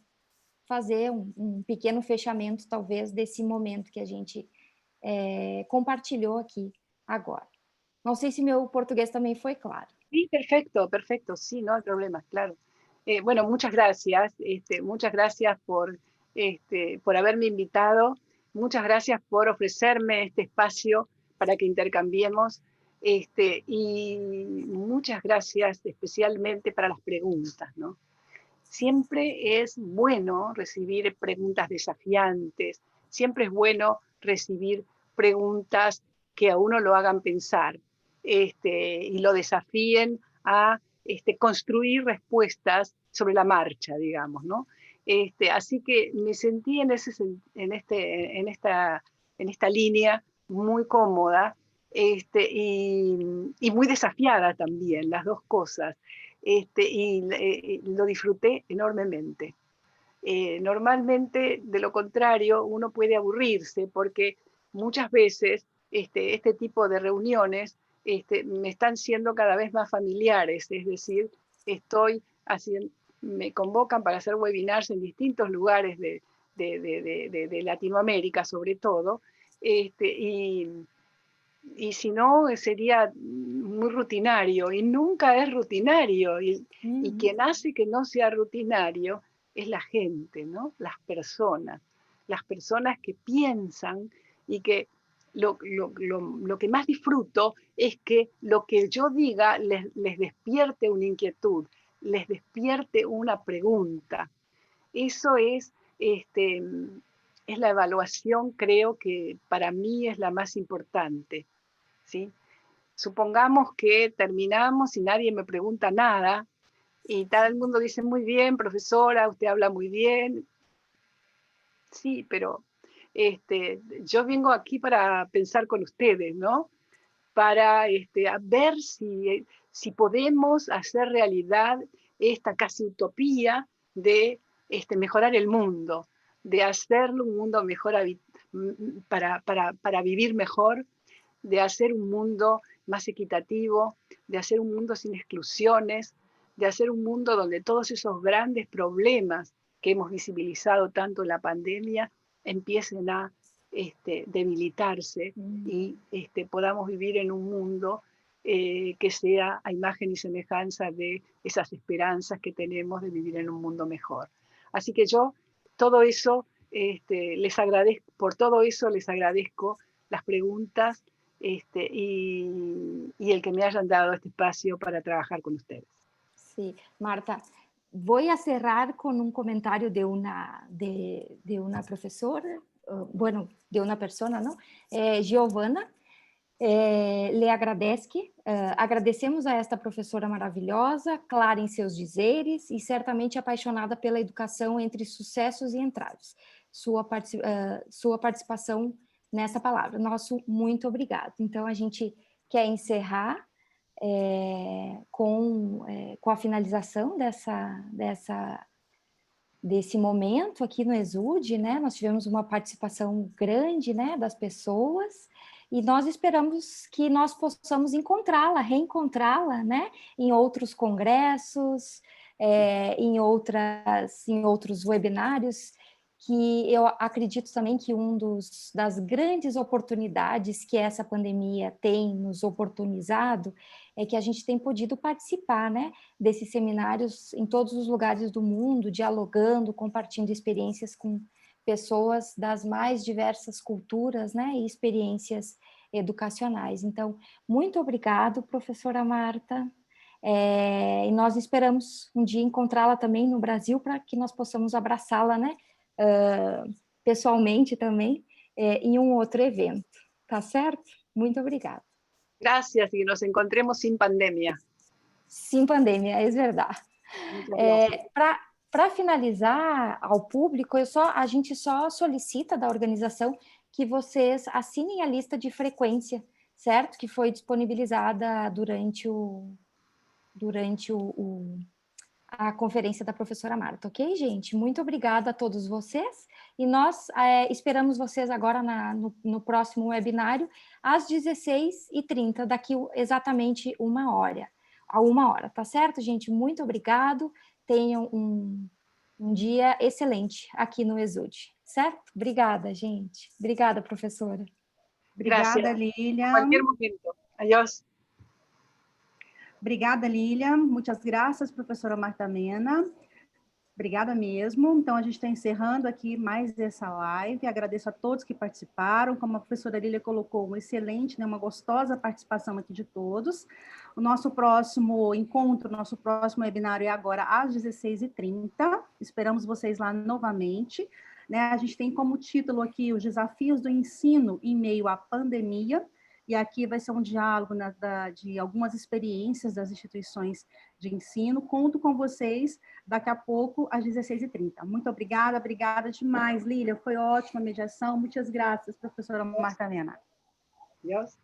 fazer um pequeno fechamento, talvez, desse momento que a gente compartilhou aqui agora. No sé si mi portugués también fue claro. Sí, perfecto, perfecto, sí, no hay problema, claro. Bueno, muchas gracias por haberme invitado, muchas gracias por ofrecerme este espacio para que intercambiemos, y muchas gracias especialmente para las preguntas, ¿no? Siempre es bueno recibir preguntas desafiantes, siempre es bueno recibir preguntas que a uno lo hagan pensar, y lo desafíen a construir respuestas sobre la marcha, digamos, ¿no? Así que me sentí en esta línea muy cómoda, y muy desafiada también, las dos cosas. Lo disfruté enormemente. Normalmente, de lo contrario, uno puede aburrirse porque muchas veces este tipo de reuniones me están siendo cada vez más familiares, es decir, me convocan para hacer webinars en distintos lugares de Latinoamérica, sobre todo, y si no, sería muy rutinario, y nunca es rutinario, y quien hace que no sea rutinario es la gente, ¿no? Las personas que piensan, y que lo que más disfruto es que lo que yo diga les despierte una inquietud, les despierte una pregunta. Eso es la evaluación, creo que para mí es la más importante, ¿sí? Supongamos que terminamos y nadie me pregunta nada, y todo el mundo dice, muy bien, profesora, usted habla muy bien. Sí, pero yo vengo aquí para pensar con ustedes, ¿no? Para a ver si podemos hacer realidad esta casi utopía de mejorar el mundo, de hacerlo un mundo mejor para vivir mejor, de hacer un mundo más equitativo, de hacer un mundo sin exclusiones, de hacer un mundo donde todos esos grandes problemas que hemos visibilizado tanto en la pandemia empiecen a debilitarse, y podamos vivir en un mundo que sea a imagen y semejanza de esas esperanzas que tenemos de vivir en un mundo mejor. Así que yo todo eso les agradezco, por todo eso les agradezco las preguntas, y el que me hayan dado este espacio para trabajar con ustedes. Sí, Marta, voy a cerrar con un comentario de una profesora, bueno, de una persona, ¿no? Giovana, le agradecemos a esta professora maravilhosa, clara em seus dizeres e certamente apaixonada pela educação entre sucessos e entraves. Sua participação nessa palavra. Nosso muito obrigado. Então, a gente quer encerrar com a finalização desse momento aqui no Exude, né? Nós tivemos uma participação grande, né, das pessoas, e nós esperamos que nós possamos reencontrá-la, né, em outros congressos, em outros webinários, que eu acredito também que das grandes oportunidades que essa pandemia tem nos oportunizado é que a gente tem podido participar, né, desses seminários em todos os lugares do mundo, dialogando, compartilhando experiências com pessoas das mais diversas culturas, né, e experiências educacionais. Então, muito obrigado, professora Marta, e nós esperamos um dia encontrá-la também no Brasil para que nós possamos abraçá-la, né, pessoalmente também, em um outro evento. Tá certo? Muito obrigada. Gracias, y nos encontremos sin pandemia. Sem pandemia, é verdade. Para finalizar ao público, a gente só solicita da organização que vocês assinem a lista de frequência, certo? Que foi disponibilizada durante a conferência da professora Marta, ok, gente? Muito obrigada a todos vocês, e nós esperamos vocês agora no próximo webinário, às 16h30, daqui exatamente 1 hora. a 1h, tá certo, gente? Muito obrigado. Tenham um dia excelente aqui no Exude, certo? Obrigada, gente. Obrigada, professora. Obrigada, Gracias. Lilian. Cualquier momento. Adiós. Obrigada, Lilian. Muitas graças, professora Marta Mena. Obrigada mesmo. Então, a gente está encerrando aqui mais essa live. Agradeço a todos que participaram. Como a professora Lília colocou, um excelente, né, uma gostosa participação aqui de todos. O nosso próximo encontro, nosso próximo webinário é agora às 16h30. Esperamos vocês lá novamente. Né? A gente tem como título aqui os desafios do ensino em meio à pandemia. E aqui vai ser um diálogo de algumas experiências das instituições de ensino. Conto com vocês daqui a pouco, às 16h30. Muito obrigada, obrigada demais, Lília. Foi ótima a mediação. Muitas graças, professora Marta Mena. Adiós.